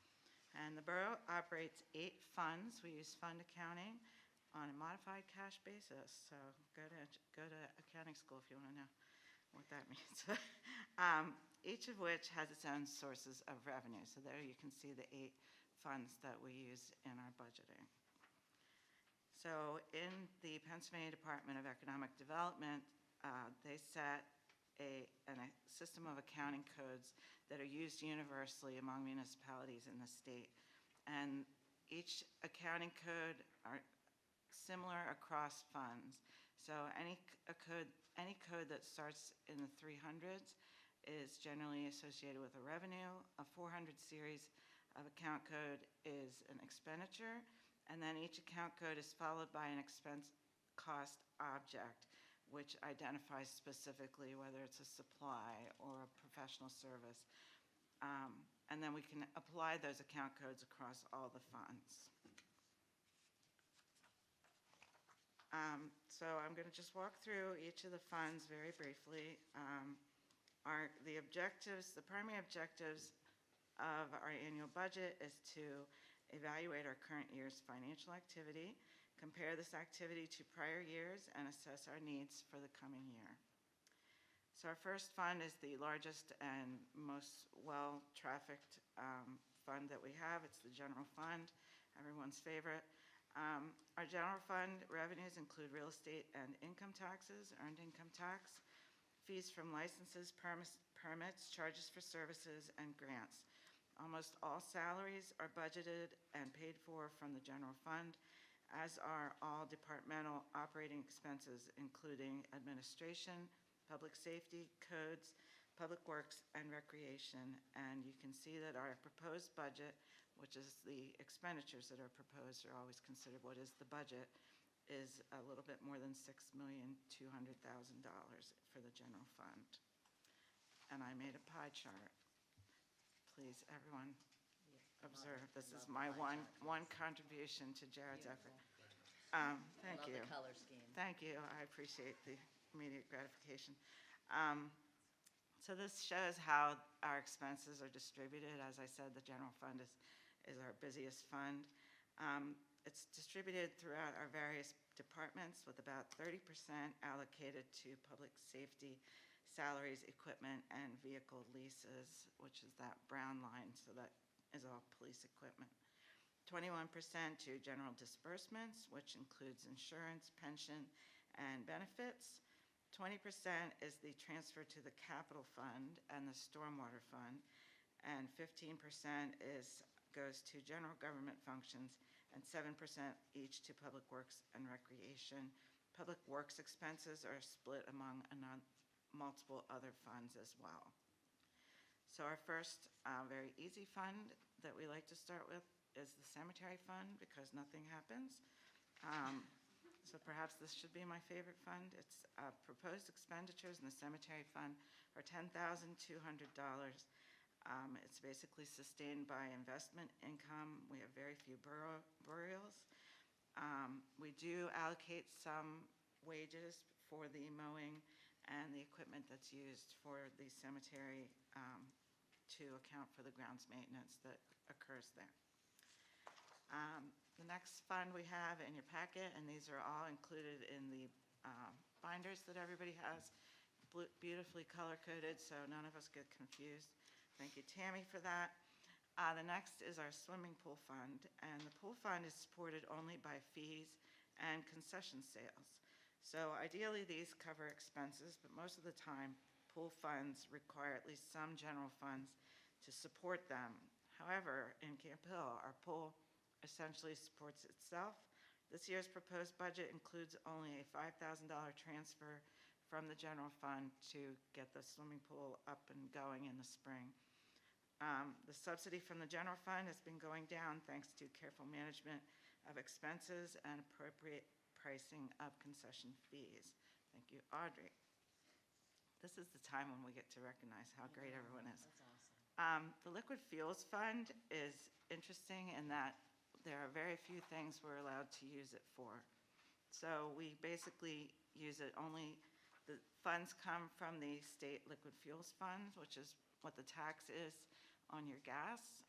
D: And the borough operates 8 funds. We use fund accounting on a modified cash basis. So go to accounting school if you want to know what that means. Each of which has its own sources of revenue. So there you can see the 8 funds that we use in our budgeting. So in the Pennsylvania Department of Economic Development, they set a system of accounting codes that are used universally among municipalities in the state. And each accounting code are similar across funds. So any code that starts in the 300s is generally associated with a revenue. A 400 series of account code is an expenditure. And then each account code is followed by an expense cost object. which identifies specifically whether it's a supply or a professional service. And then we can apply those account codes across all the funds. So I'm going to just walk through each of the funds very briefly. The primary objectives of our annual budget is to evaluate our current year's financial activity, compare this activity to prior years, and assess our needs for the coming year. So our first fund is the largest and most well-trafficked fund that we have. It's the general fund, everyone's favorite. Our general fund revenues include real estate and income taxes, earned income tax, fees from licenses, permits, charges for services, and grants. Almost all salaries are budgeted and paid for from the general fund, as are all departmental operating expenses, including administration, public safety, codes, public works, and recreation. And you can see that our proposed budget, which is the expenditures that are proposed are always considered what is the budget, is a little bit more than $6,200,000 for the general fund. And I made a pie chart. Please, everyone, observe. This is my one contribution to Jared's effort. Thank you.
M: Love the color scheme.
D: Thank you. I appreciate the immediate gratification. So this shows how our expenses are distributed. As I said, the general fund is our busiest fund. It's distributed throughout our various departments with about 30% allocated to public safety, salaries, equipment, and vehicle leases, which is that brown line, so that is all police equipment. 21% to general disbursements, which includes insurance, pension, and benefits. 20% is the transfer to the capital fund and the stormwater fund, and 15% goes to general government functions, and 7% each to public works and recreation. Public works expenses are split among multiple other funds as well. So our first very easy fund that we like to start with is the cemetery fund, because nothing happens. So perhaps this should be my favorite fund. Its proposed expenditures in the cemetery fund are $10,200. It's basically sustained by investment income. We have very few burials. We do allocate some wages for the mowing and the equipment that's used for the cemetery to account for the grounds maintenance that occurs there. The next fund we have in your packet, and these are all included in the binders that everybody has, beautifully color-coded so none of us get confused. Thank you, Tammy, for that. The next is our swimming pool fund, and the pool fund is supported only by fees and concession sales. So ideally, these cover expenses, but most of the time, pool funds require at least some general funds to support them. However, in Camp Hill, our pool essentially supports itself. This year's proposed budget includes only a $5,000 transfer from the general fund to get the swimming pool up and going in the spring. The subsidy from the general fund has been going down thanks to careful management of expenses and appropriate pricing of concession fees. Thank you, Audrey. This is the time when we get to recognize how great everyone is.
M: That's awesome.
D: The liquid fuels fund is interesting in that there are very few things we're allowed to use it for. So we basically use it only, the funds come from the state liquid fuels fund, which is what the tax is on your gas,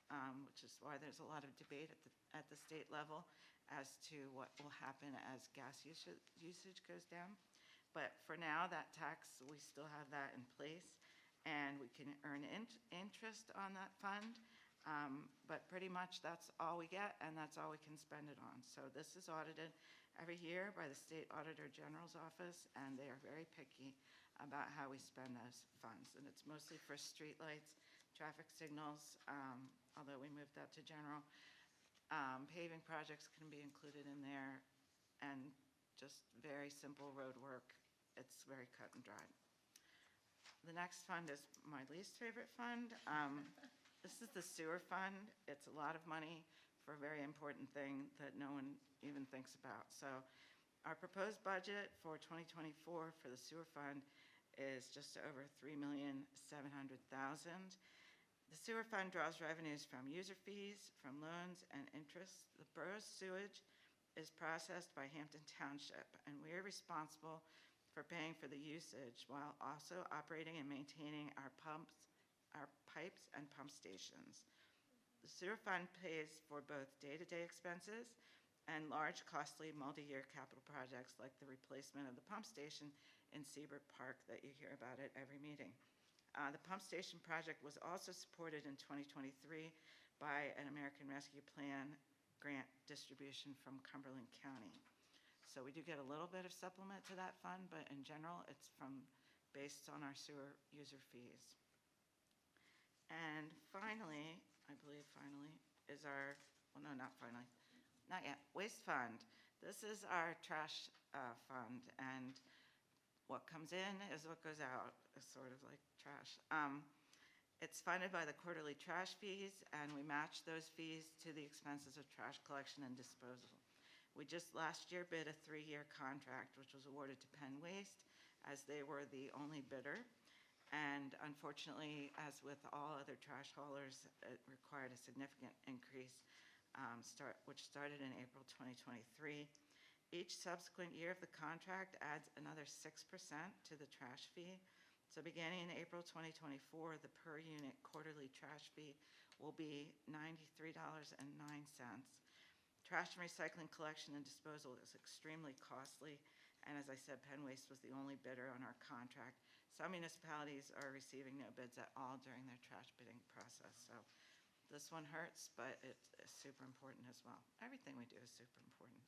D: which is why there's a lot of debate at the state level as to what will happen as gas usage goes down. But for now, that tax, we still have that in place, and we can earn interest on that fund. But pretty much that's all we get, and that's all we can spend it on. So this is audited every year by the State Auditor General's Office, and they are very picky about how we spend those funds. And it's mostly for streetlights, traffic signals, although we moved that to general. Paving projects can be included in there, and just very simple road work. It's very cut and dried. The next fund is my least favorite fund. This is the sewer fund. It's a lot of money for a very important thing that no one even thinks about. So Our proposed budget for 2024 for the sewer fund is just over $3,700,000. The sewer fund draws revenues from user fees, from loans, and interest. The borough's sewage is processed by Hampton Township, and we are responsible for paying for the usage while also operating and maintaining our pipes, and pump stations. The sewer fund pays for both day-to-day expenses and large, costly, multi-year capital projects like the replacement of the pump station in Seabrook Park that you hear about at every meeting. The pump station project was also supported in 2023 by an American Rescue Plan grant distribution from Cumberland County. So we do get a little bit of supplement to that fund, but in general, it's based on our sewer user fees. And finally, I believe finally, is our, well, no, not finally, not yet, waste fund. This is our trash fund, and what comes in is what goes out. It's sort of like trash. It's funded by the quarterly trash fees, and we match those fees to the expenses of trash collection and disposal. We just last year bid a 3-year contract, which was awarded to Penn Waste, as they were the only bidder. And unfortunately, as with all other trash haulers, it required a significant increase, which started in April 2023. Each subsequent year of the contract adds another 6% to the trash fee. So beginning in April 2024, the per unit quarterly trash fee will be $93.09. Trash and recycling collection and disposal is extremely costly, and as I said, Penn Waste was the only bidder on our contract. Some municipalities are receiving no bids at all during their trash bidding process, so this one hurts, but it's super important as well. Everything we do is super important.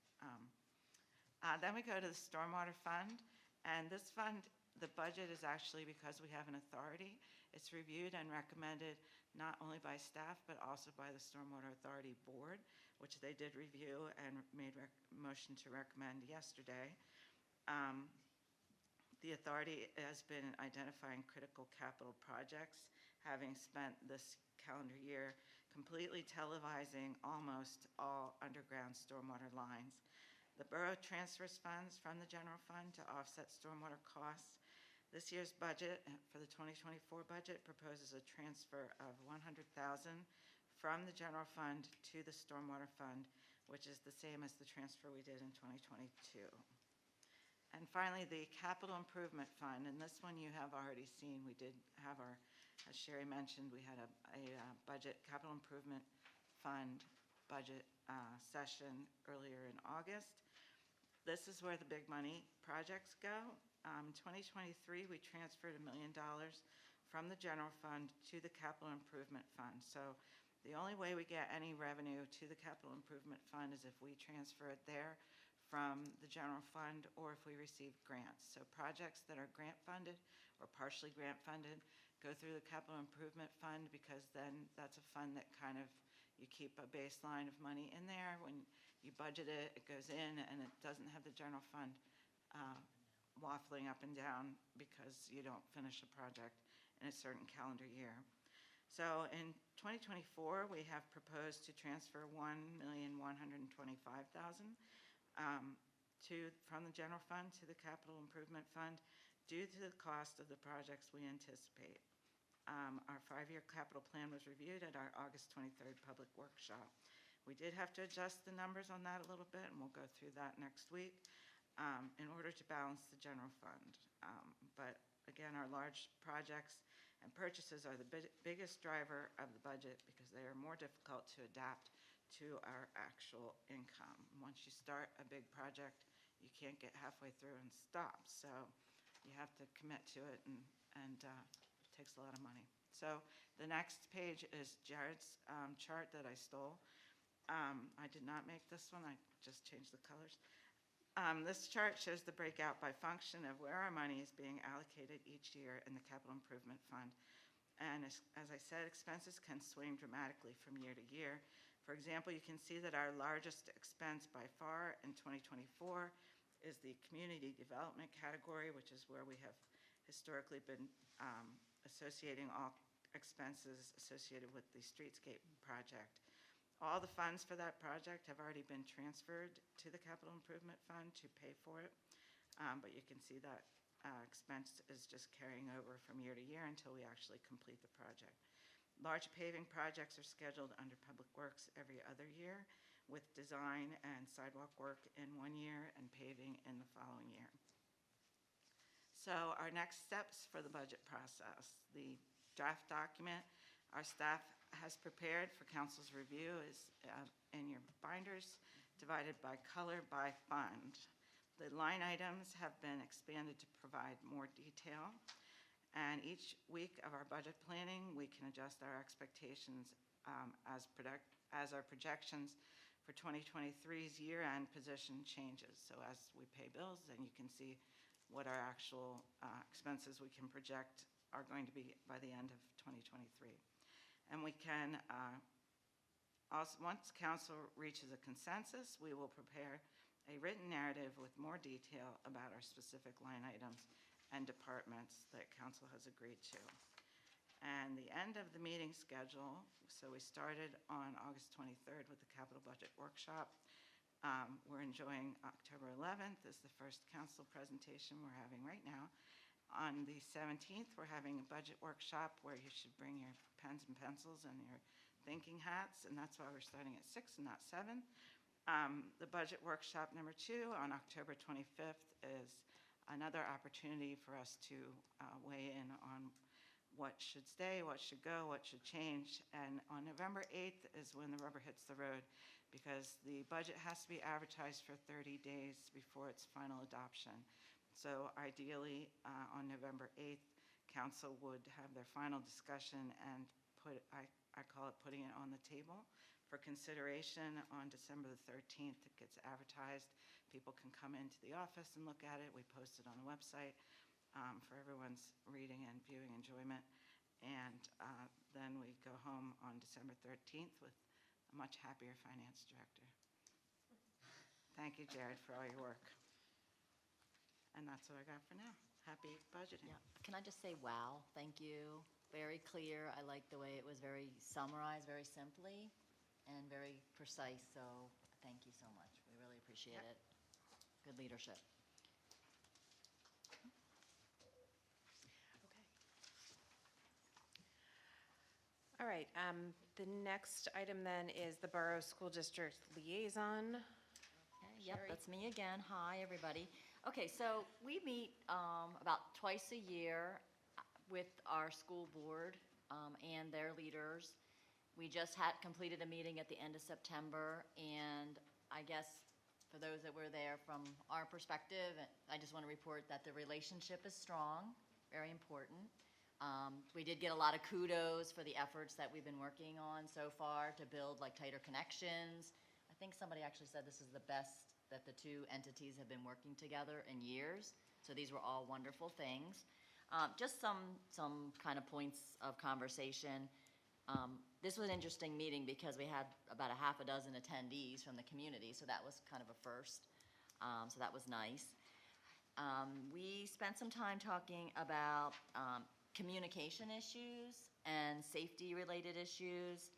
D: Then we go to the Stormwater Fund, and this fund, the budget is actually, because we have an authority, it's reviewed and recommended not only by staff, but also by the Stormwater Authority Board, which they did review and made motion to recommend yesterday. The authority has been identifying critical capital projects, having spent this calendar year completely televising almost all underground stormwater lines. The borough transfers funds from the general fund to offset stormwater costs. This year's budget, for the 2024 budget, proposes a transfer of $100,000 from the general fund to the stormwater fund, which is the same as the transfer we did in 2022. And finally, the capital improvement fund, and this one you have already seen. We did have our, as Sherry mentioned, we had a budget capital improvement fund budget session earlier in August. This is where the big money projects go. In 2023, we transferred $1 million from the general fund to the capital improvement fund. So the only way we get any revenue to the capital improvement fund is if we transfer it there from the general fund or if we receive grants. So projects that are grant funded or partially grant funded go through the capital improvement fund, because then that's a fund that kind of, you keep a baseline of money in there. When you budget it, it goes in, and it doesn't have the general fund waffling up and down because you don't finish a project in a certain calendar year. So in 2024, we have proposed to transfer $1,125,000 from the general fund to the capital improvement fund due to the cost of the projects we anticipate. Our 5-year capital plan was reviewed at our August 23rd public workshop. We did have to adjust the numbers on that a little bit, and we'll go through that next week in order to balance the general fund. But again, our large projects and purchases are the biggest driver of the budget because they are more difficult to adapt to our actual income. Once you start a big project, you can't get halfway through and stop. So you have to commit to it, and it takes a lot of money. So the next page is Jared's chart that I stole. I did not make this one. I just changed the colors. This chart shows the breakout by function of where our money is being allocated each year in the capital improvement fund. And as I said, expenses can swing dramatically from year to year. For example, you can see that our largest expense by far in 2024 is the community development category, which is where we have historically been associating all expenses associated with the streetscape project. All the funds for that project have already been transferred to the Capital Improvement Fund to pay for it. But you can see that expense is just carrying over from year to year until we actually complete the project. Large paving projects are scheduled under Public Works every other year, with design and sidewalk work in one year and paving in the following year. So our next steps for the budget process. The draft document our staff has prepared for council's review is in your binders, divided by color by fund. The line items have been expanded to provide more detail, and each week of our budget planning, we can adjust our expectations as our projections for 2023's year-end position changes. So as we pay bills, then you can see what our actual expenses we can project are going to be by the end of 2023. And we can, also, once council reaches a consensus, we will prepare a written narrative with more detail about our specific line items and departments that council has agreed to. And the end of the meeting schedule, so we started on August 23rd with the capital budget workshop. We're enjoying October 11th is the first council presentation we're having right now. On the 17th, we're having a budget workshop where you should bring your pens and pencils and your thinking hats, and that's why we're starting at 6 and not 7. The budget workshop number 2 on October 25th is another opportunity for us to weigh in on what should stay, what should go, what should change. And on November 8th is when the rubber hits the road, because the budget has to be advertised for 30 days before its final adoption. So ideally, on November 8th, council would have their final discussion and I call it putting it on the table for consideration on December the 13th. It gets advertised. People can come into the office and look at it. We post it on the website for everyone's reading and viewing enjoyment. And then we go home on December 13th with a much happier finance director. Thank you, Jared, for all your work. And that's what I got for now. Happy budgeting.
M: Yeah. Can I just say, wow, thank you. Very clear. I like the way it was very summarized, very simply, and very precise. So thank you so much. We really appreciate it. Good leadership.
A: All right, the next item then is the Borough School District Liaison.
M: Okay, yep, that's me again. Hi, everybody. Okay, so we meet about twice a year with our school board and their leaders. We just had completed a meeting at the end of September, and I guess for those that were there, from our perspective, I just want to report that the relationship is strong, very important. We did get a lot of kudos for the efforts that we've been working on so far to build like tighter connections. I think somebody actually said this is the best that the two entities have been working together in years. So these were all wonderful things. Just some kind of points of conversation. This was an interesting meeting because we had about a half a dozen attendees from the community, so that was kind of a first. So that was nice. We spent some time talking about communication issues and safety-related issues.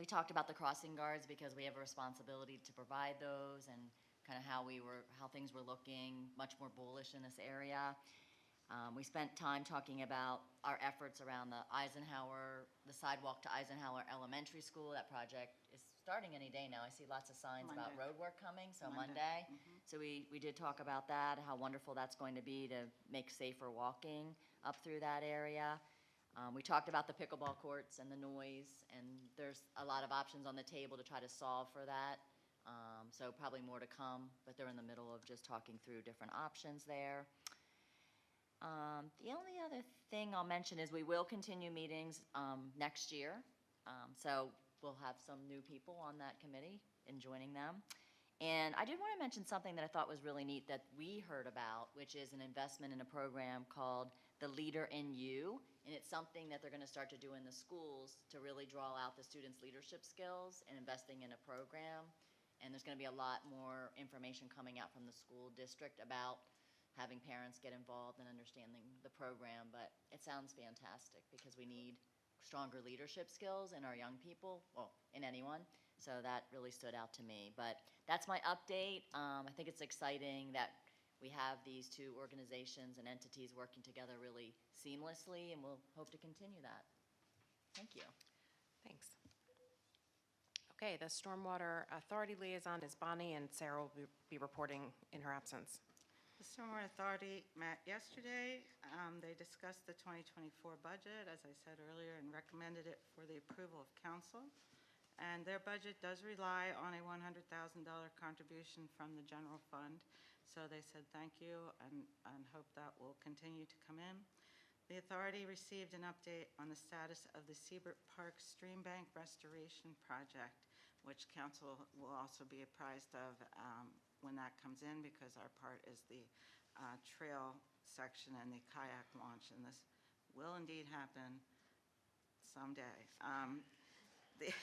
M: We talked about the crossing guards because we have a responsibility to provide those, and kind of how things were looking, much more bullish in this area. We spent time talking about our efforts around the sidewalk to Eisenhower Elementary School. That project is starting any day now. I see lots of signs about
D: Monday.
M: road work coming, so Monday. So we did talk about that, how wonderful that's going to be to make safer walking up through that area. We talked about the pickleball courts and the noise, and there's a lot of options on the table to try to solve for that. So probably more to come, but they're in the middle of just talking through different options there. The only other thing I'll mention is we will continue meetings next year. So we'll have some new people on that committee and joining them. And I did want to mention something that I thought was really neat that we heard about, which is an investment in a program called The Leader in You. And it's something that they're going to start to do in the schools to really draw out the students' leadership skills and investing in a program. And there's going to be a lot more information coming out from the school district about having parents get involved and understanding the program. But it sounds fantastic because we need stronger leadership skills in our young people, well, in anyone, So that really stood out to me. But that's my update. I think it's exciting that we have these two organizations and entities working together really seamlessly, and we'll hope to continue that. Thank you.
A: Thanks. Okay, the Stormwater Authority Liaison is Bonnie, and Sarah will be reporting in her absence.
D: The Stormwater Authority met yesterday. They discussed the 2024 budget, as I said earlier, and recommended it for the approval of council. And their budget does rely on a $100,000 contribution from the general fund. So they said thank you and hope that will continue to come in. The authority received an update on the status of the Seabrook Park Stream Bank Restoration Project, which council will also be apprised of when that comes in, because our part is the trail section and the kayak launch, and this will indeed happen someday. The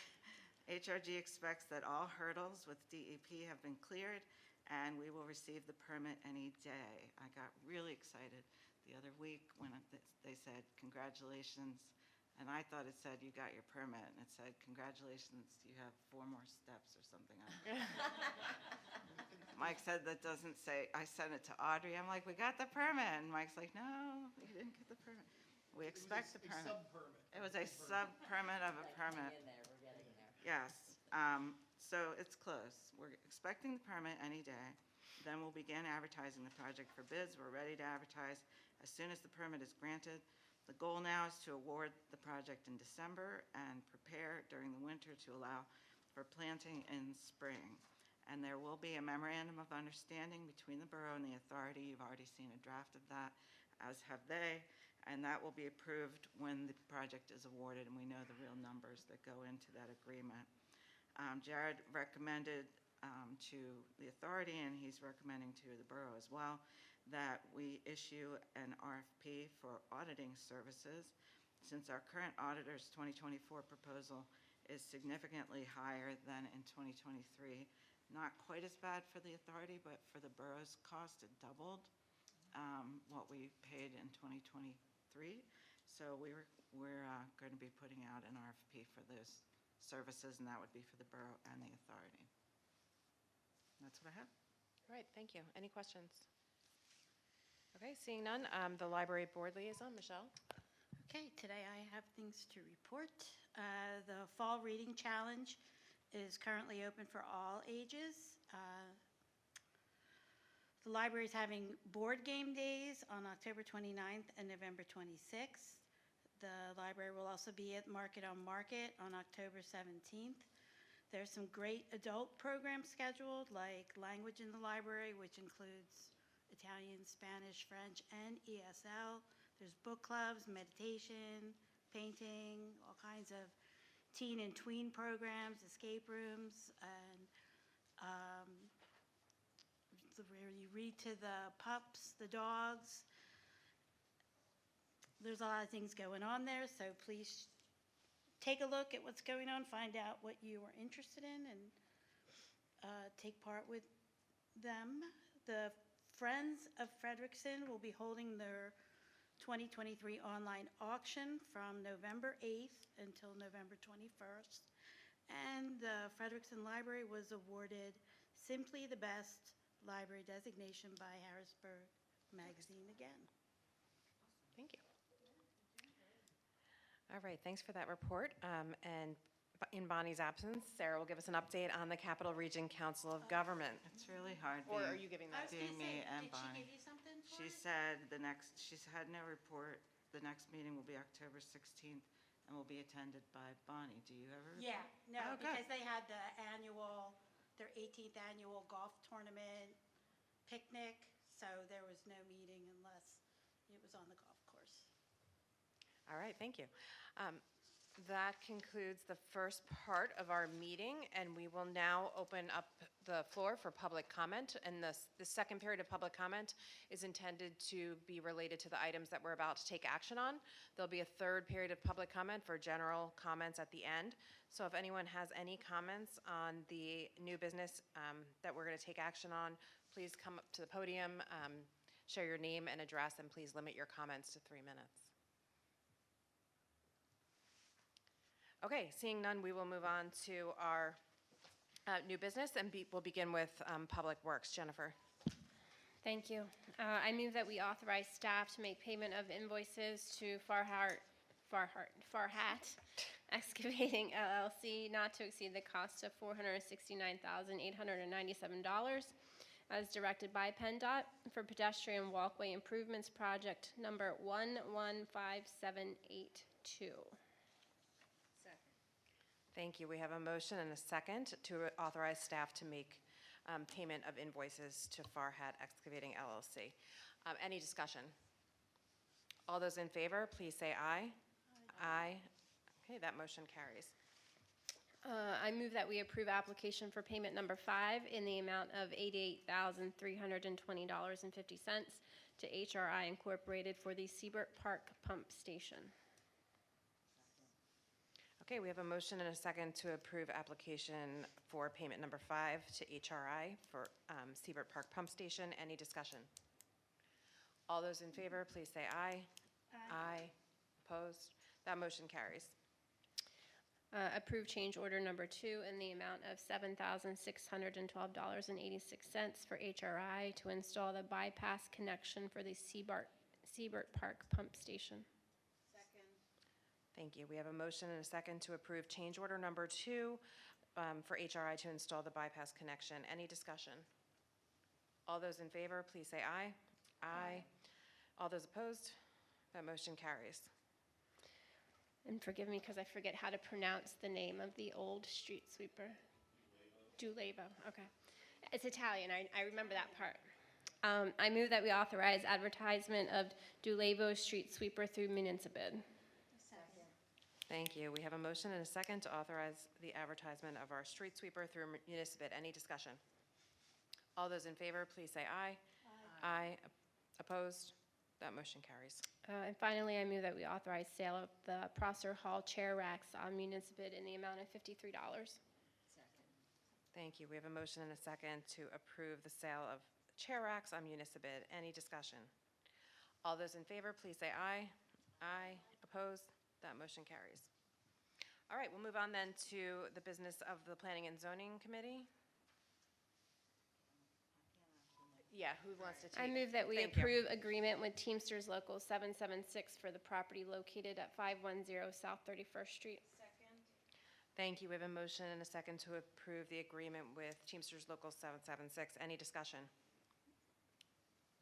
D: HRG expects that all hurdles with DEP have been cleared, and we will receive the permit any day. I got really excited the other week when they said, congratulations, and I thought it said, you got your permit, and it said, congratulations, you have 4 more steps or something. Mike said that doesn't say, I sent it to Audrey, I'm like, we got the permit, and Mike's like, no, you didn't get the permit. We expect the permit. It was a sub-permit of a permit.
M: We're getting there.
D: Yes, so it's close. We're expecting the permit any day. Then we'll begin advertising the project for bids. We're ready to advertise as soon as the permit is granted. The goal now is to award the project in December and prepare during the winter to allow for planting in spring. And there will be a memorandum of understanding between the borough and the authority. You've already seen a draft of that, as have they. And that will be approved when the project is awarded and we know the real numbers that go into that agreement. Jared recommended to the authority, and he's recommending to the borough as well, that we issue an RFP for auditing services. Since our current auditor's 2024 proposal is significantly higher than in 2023, not quite as bad for the authority, but for the borough's cost, it doubled what we paid in 2023. So we're going to be putting out an RFP for those services, and that would be for the borough and the authority. That's what I have.
A: All right, thank you. Any questions? Okay, seeing none, the Library Board Liaison, Michelle?
J: Okay, today I have things to report. The Fall Reading Challenge is currently open for all ages. The library is having board game days on October 29th and November 26th. The library will also be at Market on Market on October 17th. There's some great adult programs scheduled, like Language in the Library, which includes Italian, Spanish, French, and ESL. There's book clubs, meditation, painting, all kinds of teen and tween programs, escape rooms, and where you read to the pups, the dogs. There's a lot of things going on there, so please take a look at what's going on, find out what you are interested in, and take part with them. The Friends of Frederickson will be holding their 2023 online auction from November 8th until November 21st. And the Frederickson Library was awarded Simply the Best Library designation by Harrisburg Magazine again.
A: Thank you. All right, thanks for that report. And in Bonnie's absence, Sarah will give us an update on the Capital Region Council of Government.
D: It's really hard
A: Or are
D: being,
A: you giving
J: I
A: that?
J: was gonna
D: me
J: say,
D: and
J: did
D: Bonnie.
J: she give you something for
D: She
J: it?
D: said she's had no report. The next meeting will be October 16th and will be attended by Bonnie. Do you have a report?
J: Yeah, no,
D: Oh, good.
J: because they had their 18th annual golf tournament picnic, so there was no meeting unless it was on the golf course.
A: All right, thank you. That concludes the first part of our meeting, and we will now open up the floor for public comment. And the second period of public comment is intended to be related to the items that we're about to take action on. There'll be a third period of public comment for general comments at the end. So if anyone has any comments on the new business that we're going to take action on, please come up to the podium, share your name and address, and please limit your comments to 3 minutes. Okay, seeing none, we will move on to our New business, and we'll begin with Public Works. Jennifer.
C: Thank you. I move that we authorize staff to make payment of invoices to Farhat Excavating LLC not to exceed the cost of $469,897 as directed by PennDOT for pedestrian walkway improvements project number 115782.
A: Thank you. We have a motion and a second to authorize staff to make payment of invoices to Farhat Excavating LLC. Any discussion? All those in favor, please say aye. Aye. Okay, that motion carries.
C: I move that we approve application for payment number 5 in the amount of $88,320.50 to HRI Incorporated for the Seabrook Park Pump Station.
A: Okay, we have a motion and a second to approve application for payment number 5 to HRI for Seabrook Park Pump Station. Any discussion? All those in favor, please say aye. Aye. Opposed? That motion carries.
C: Approve change order number 2 in the amount of $7,612.86 for HRI to install the bypass connection for the Seabrook Park Pump Station.
A: Thank you. We have a motion and a second to approve change order number 2 for HRI to install the bypass connection. Any discussion? All those in favor, please say aye. Aye. All those opposed? That motion carries.
C: And forgive me because I forget how to pronounce the name of the old street sweeper. Dulevo, okay. It's Italian, I remember that part. I move that we authorize advertisement of Dulevo street sweeper through Municipid.
A: Thank you. We have a motion and a second to authorize the advertisement of our street sweeper through Municipid. Any discussion? All those in favor, please say aye. Aye. Opposed? That motion carries.
C: And finally, I move that we authorize sale of the Prosser Hall chair racks on Municipid in the amount of $53.
A: Thank you. We have a motion and a second to approve the sale of chair racks on Municipid. Any discussion? All those in favor, please say aye. Aye. Opposed? That motion carries. All right, we'll move on then to the business of the Planning and Zoning Committee. Yeah, who wants to take?
C: I move that we
A: Thank you.
C: approve agreement with Teamsters Local 776 for the property located at 510 South 31st Street.
A: Thank you. We have a motion and a second to approve the agreement with Teamsters Local 776. Any discussion?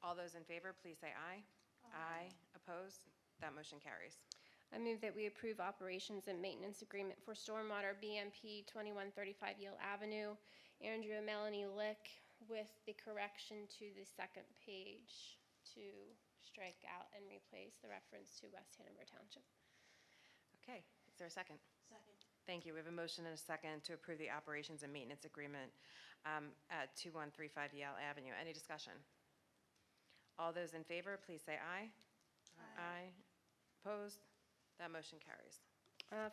A: All those in favor, please say aye. Aye. Opposed? That motion carries.
C: I move that we approve operations and maintenance agreement for stormwater BMP 2135 Yale Avenue, Andrew and Melanie Lick, with the correction to the second page to strike out and replace the reference to West Hanover Township.
A: Okay, is there a second? Second. Thank you. We have a motion and a second to approve the operations and maintenance agreement at 2135 Yale Avenue. Any discussion? All those in favor, please say aye. Aye. Opposed? That motion carries.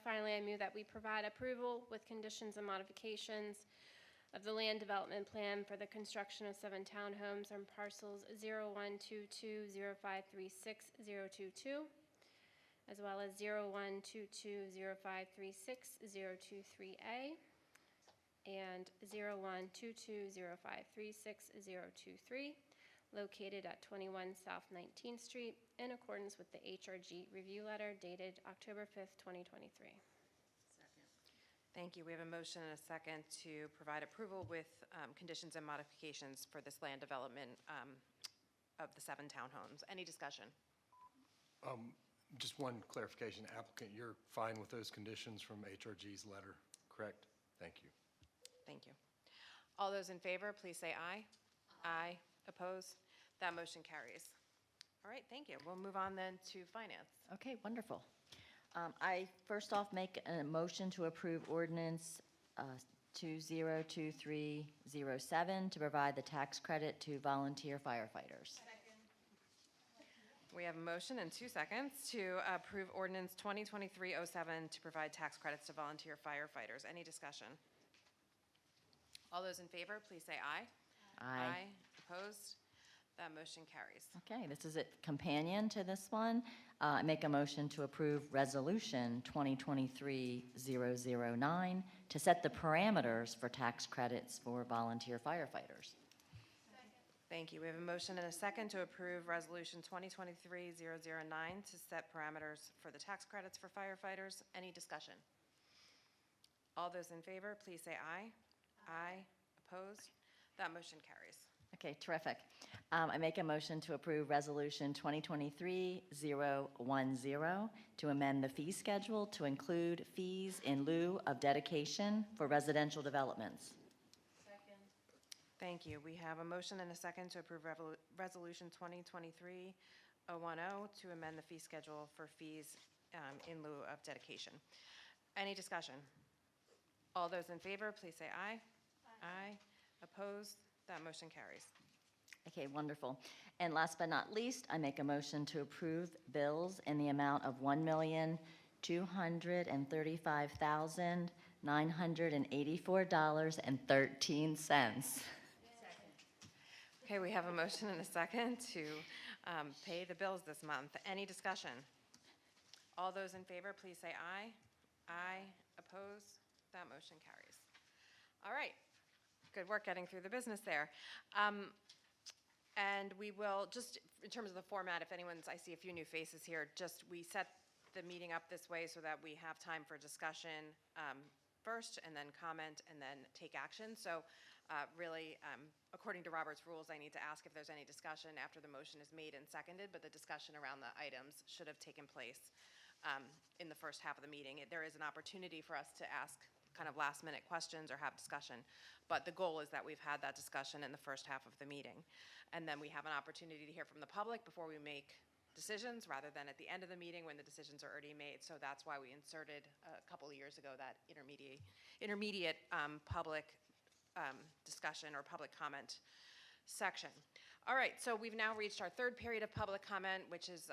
C: Finally, I move that we provide approval with conditions and modifications of the land development plan for the construction of 7 townhomes on parcels 01220536-022, as well as 01220536-023A, and 01220536-023, located at 21 South 19th Street, in accordance with the HRG review letter dated October 5th, 2023.
A: Thank you. We have a motion and a second to provide approval with conditions and modifications for this land development of the 7 townhomes. Any discussion?
L: Just one clarification, applicant, you're fine with those conditions from HRG's letter, correct? Thank you.
A: Thank you. All those in favor, please say aye. Aye. Opposed? That motion carries. All right, thank you. We'll move on then to finance.
M: Okay, wonderful. I first off make a motion to approve ordinance 202307 to provide the tax credit to volunteer firefighters.
A: We have a motion and 2 seconds to approve ordinance 2023-07 to provide tax credits to volunteer firefighters. Any discussion? All those in favor, please say aye.
M: Aye.
A: Opposed? That motion carries.
M: Okay, this is a companion to this one. I make a motion to approve resolution 2023-009 to set the parameters for tax credits for volunteer firefighters.
A: Thank you. We have a motion and a second to approve Resolution 2023-009 to set parameters for the tax credits for firefighters. Any discussion? All those in favor, please say aye. Aye. Opposed? That motion carries.
M: Okay, terrific. I make a motion to approve Resolution 2023-010 to amend the fee schedule to include fees in lieu of dedication for residential developments.
A: Thank you. We have a motion and a second to approve Resolution 2023-010 to amend the fee schedule for fees in lieu of dedication. Any discussion? All those in favor, please say aye. Aye. Opposed? That motion carries.
M: Okay, wonderful. And last but not least, I make a motion to approve bills in the amount of $1,235,984.13.
A: Okay, we have a motion and a second to pay the bills this month. Any discussion? All those in favor, please say aye. Aye. Opposed? That motion carries. All right. Good work getting through the business there. And we will, just in terms of the format, if anyone's, I see a few new faces here, we set the meeting up this way so that we have time for discussion first, and then comment, and then take action. So really, according to Robert's rules, I need to ask if there's any discussion after the motion is made and seconded, but the discussion around the items should have taken place in the first half of the meeting. There is an opportunity for us to ask kind of last-minute questions or have discussion, but the goal is that we've had that discussion in the first half of the meeting. And then we have an opportunity to hear from the public before we make decisions, rather than at the end of the meeting when the decisions are already made. So that's why we inserted a couple of years ago that intermediate public discussion or public comment section. All right, so we've now reached our third period of public comment, which is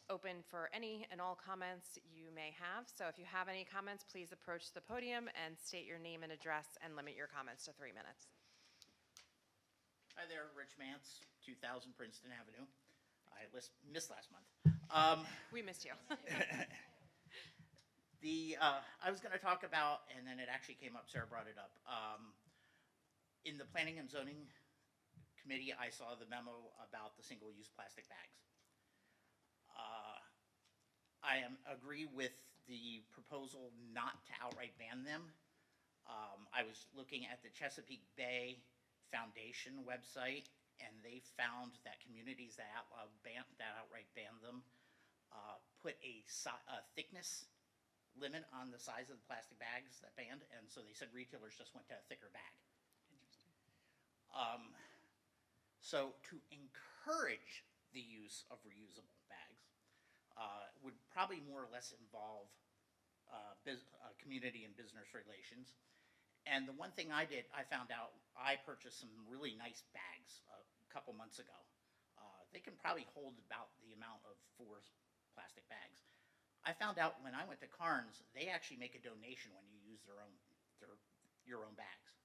A: open for any and all comments you may have. So if you have any comments, please approach the podium and state your name and address, and limit your comments to 3 minutes.
N: Hi there, Rich Mance, 2000 Princeton Avenue. I missed last month.
A: We missed you.
N: I was going to talk about, and then it actually came up, Sarah brought it up. In the Planning and Zoning Committee, I saw the memo about the single-use plastic bags. I agree with the proposal not to outright ban them. I was looking at the Chesapeake Bay Foundation website, and they found that communities that outright ban them put a thickness limit on the size of the plastic bags that banned, and so they said retailers just went to a thicker bag. So to encourage the use of reusable bags would probably more or less involve community and business relations. And the one thing I did, I found out, I purchased some really nice bags a couple months ago. They can probably hold about the amount of 4 plastic bags. I found out when I went to Carnes, they actually make a donation when you use your own bags.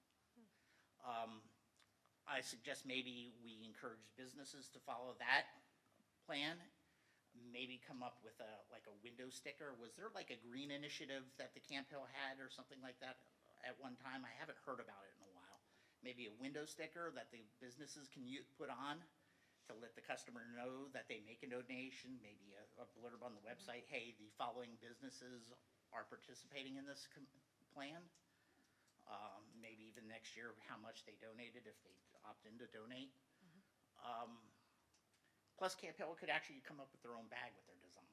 N: I suggest maybe we encourage businesses to follow that plan. Maybe come up with a window sticker. Was there like a green initiative that the Camp Hill had or something like that at one time? I haven't heard about it in a while. Maybe a window sticker that the businesses can put on to let the customer know that they make a donation. Maybe a blurb on the website, hey, the following businesses are participating in this plan. Maybe even next year how much they donated if they opt in to donate. Plus, Camp Hill could actually come up with their own bag with their design.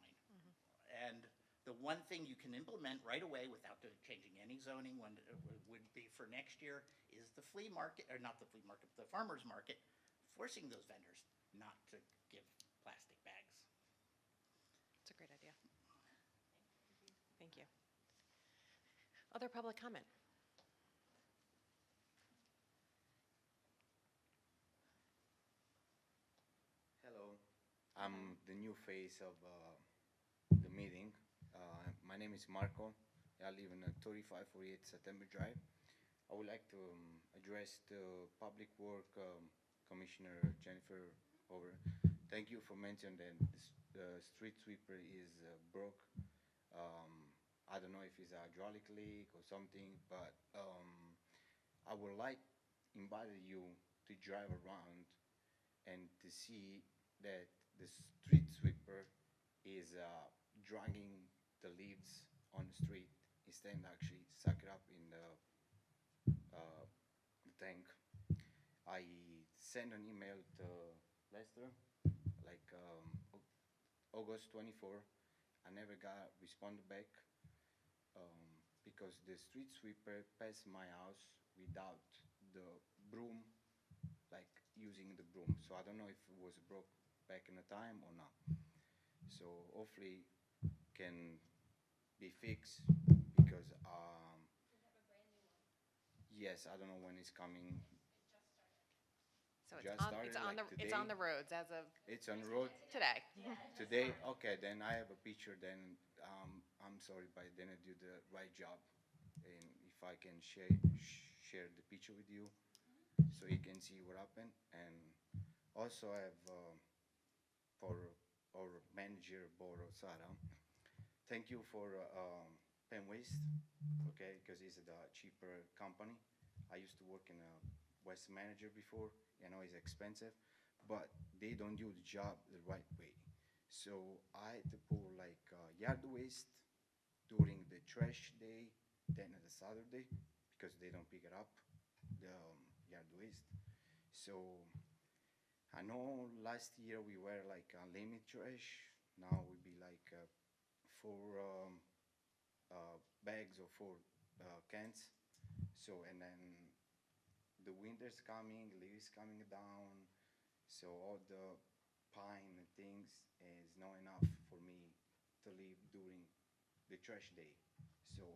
N: And the one thing you can implement right away without changing any zoning would be for next year is the flea market, or not the flea market, the farmer's market, forcing those vendors not to give plastic bags.
A: It's a great idea. Thank you. Other public comment?
O: Hello, I'm the new face of the meeting. My name is Marco. I live in 3548 September Drive. I would like to address the Public Work Commissioner Jennifer Over. Thank you for mentioning that the street sweeper is broke. I don't know if it's a hydraulic leak or something, but I would like invite you to drive around and to see that the street sweeper is dragging the leaves on the street instead of actually suck it up in the tank. I sent an email to Lester, like August 24. I never got responded back because the street sweeper passed my house without the broom, like using the broom. So I don't know if it was broke back in the time or not. So hopefully can be fixed because yes, I don't know when it's coming.
A: So
O: Just
A: it's
O: started,
A: on
O: like
A: it's on
O: today?
A: the roads as of
O: It's on the road
A: today.
O: today. Okay, then I have a picture. Then I'm sorry, but I didn't do the right job. And if I can share the picture with you, so you can see what happened. And also I have for our manager Boro Sara. Thank you for Pen Waste, okay, because it's the cheaper company. I used to work in a waste manager before. You know, it's expensive, but they don't do the job the right way. So I had to pour like yard waste during the trash day, then on the Saturday, because they don't pick it up, the yard waste. So I know last year we were like limit trash. Now we be like 4 bags or 4 cans. So and then the winter's coming, leaves coming down. So all the pine and things is not enough for me to leave during the trash day. So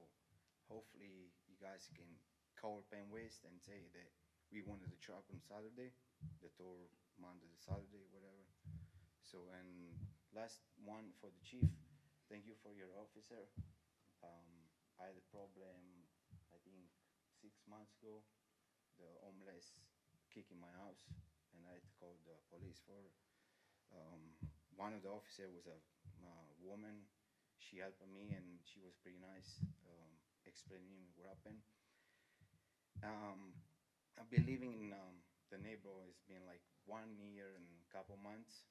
O: hopefully you guys can call Pen Waste and say that we wanted the truck on Saturday, the tour Monday to Saturday, whatever. So and last one for the chief, thank you for your officer. I had a problem, I think 6 months ago, the homeless kicking my house, and I had to call the police for one of the officers was a woman. She helped me, and she was pretty nice, explaining what happened. I've been living in the neighborhood. It's been like 1 year and a couple months,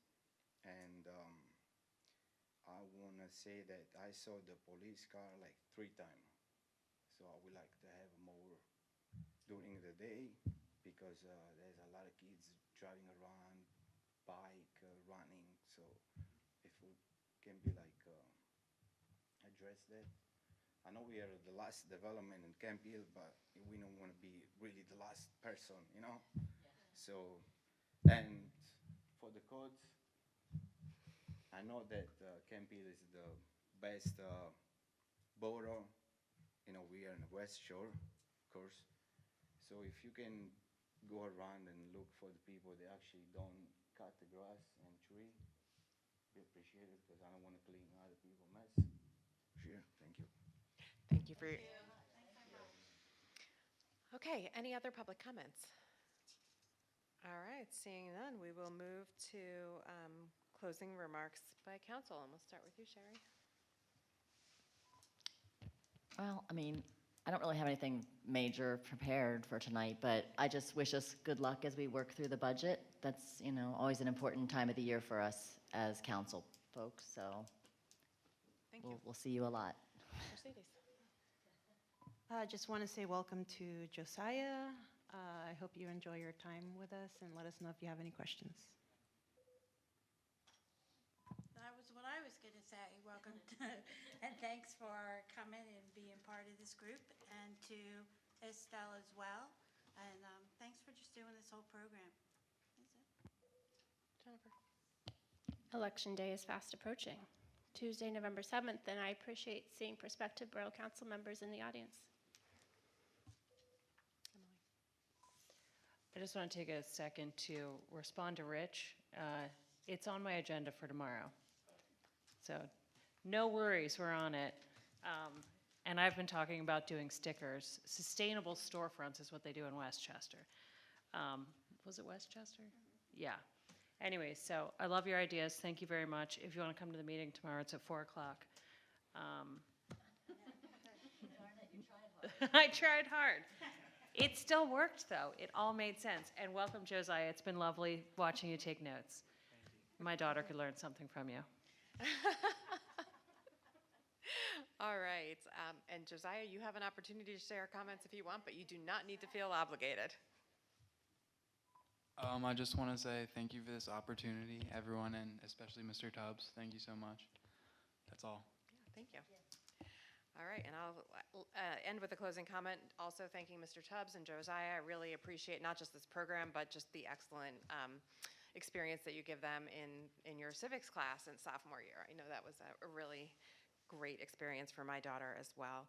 O: and I want to say that I saw the police car like 3 times. So I would like to have more during the day because there's a lot of kids driving around, bike, running. So if we can be like address that. I know we are the last development in Camp Hill, but we don't want to be really the last person, you know? So, and for the codes, I know that Camp Hill is the best borough. You know, we are in the West Shore, of course. So if you can go around and look for the people that actually don't cut the grass and tree, we appreciate it because I don't want to clean other people's mess. Sure, thank you.
A: Thank you for your. Okay, any other public comments? All right, seeing none, we will move to closing remarks by council, and we'll start with you, Sherry.
M: Well, I mean, I don't really have anything major prepared for tonight, but I just wish us good luck as we work through the budget. That's, you know, always an important time of the year for us as council folks, so
A: Thank you.
M: we'll see you a lot.
A: Mercedes.
E: I just want to say welcome to Josiah. I hope you enjoy your time with us and let us know if you have any questions.
J: That was what I was going to say. Welcome and thanks for coming and being part of this group, and to Estelle as well. And thanks for just doing this whole program. That's it.
A: Jennifer.
C: Election day is fast approaching. Tuesday, November 7th, and I appreciate seeing prospective Borough Council members in the audience.
H: I just want to take a second to respond to Rich. It's on my agenda for tomorrow. So no worries, we're on it. And I've been talking about doing stickers. Sustainable storefronts is what they do in Westchester. Was it Westchester? Yeah. Anyways, so I love your ideas. Thank you very much. If you want to come to the meeting tomorrow, it's at 4 o'clock. I tried hard. It still worked, though. It all made sense. And welcome, Josiah. It's been lovely watching you take notes. My daughter could learn something from you.
A: All right. And Josiah, you have an opportunity to share comments if you want, but you do not need to feel obligated.
P: I just want to say thank you for this opportunity, everyone, and especially Mr. Tubbs. Thank you so much. That's all.
A: Yeah, thank you. All right, and I'll end with a closing comment, also thanking Mr. Tubbs and Josiah. I really appreciate not just this program, but just the excellent experience that you give them in your civics class in sophomore year. I know that was a really great experience for my daughter as well.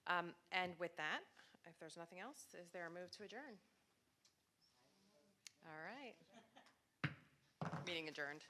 A: And with that, if there's nothing else, is there a move to adjourn? All right. Meeting adjourned.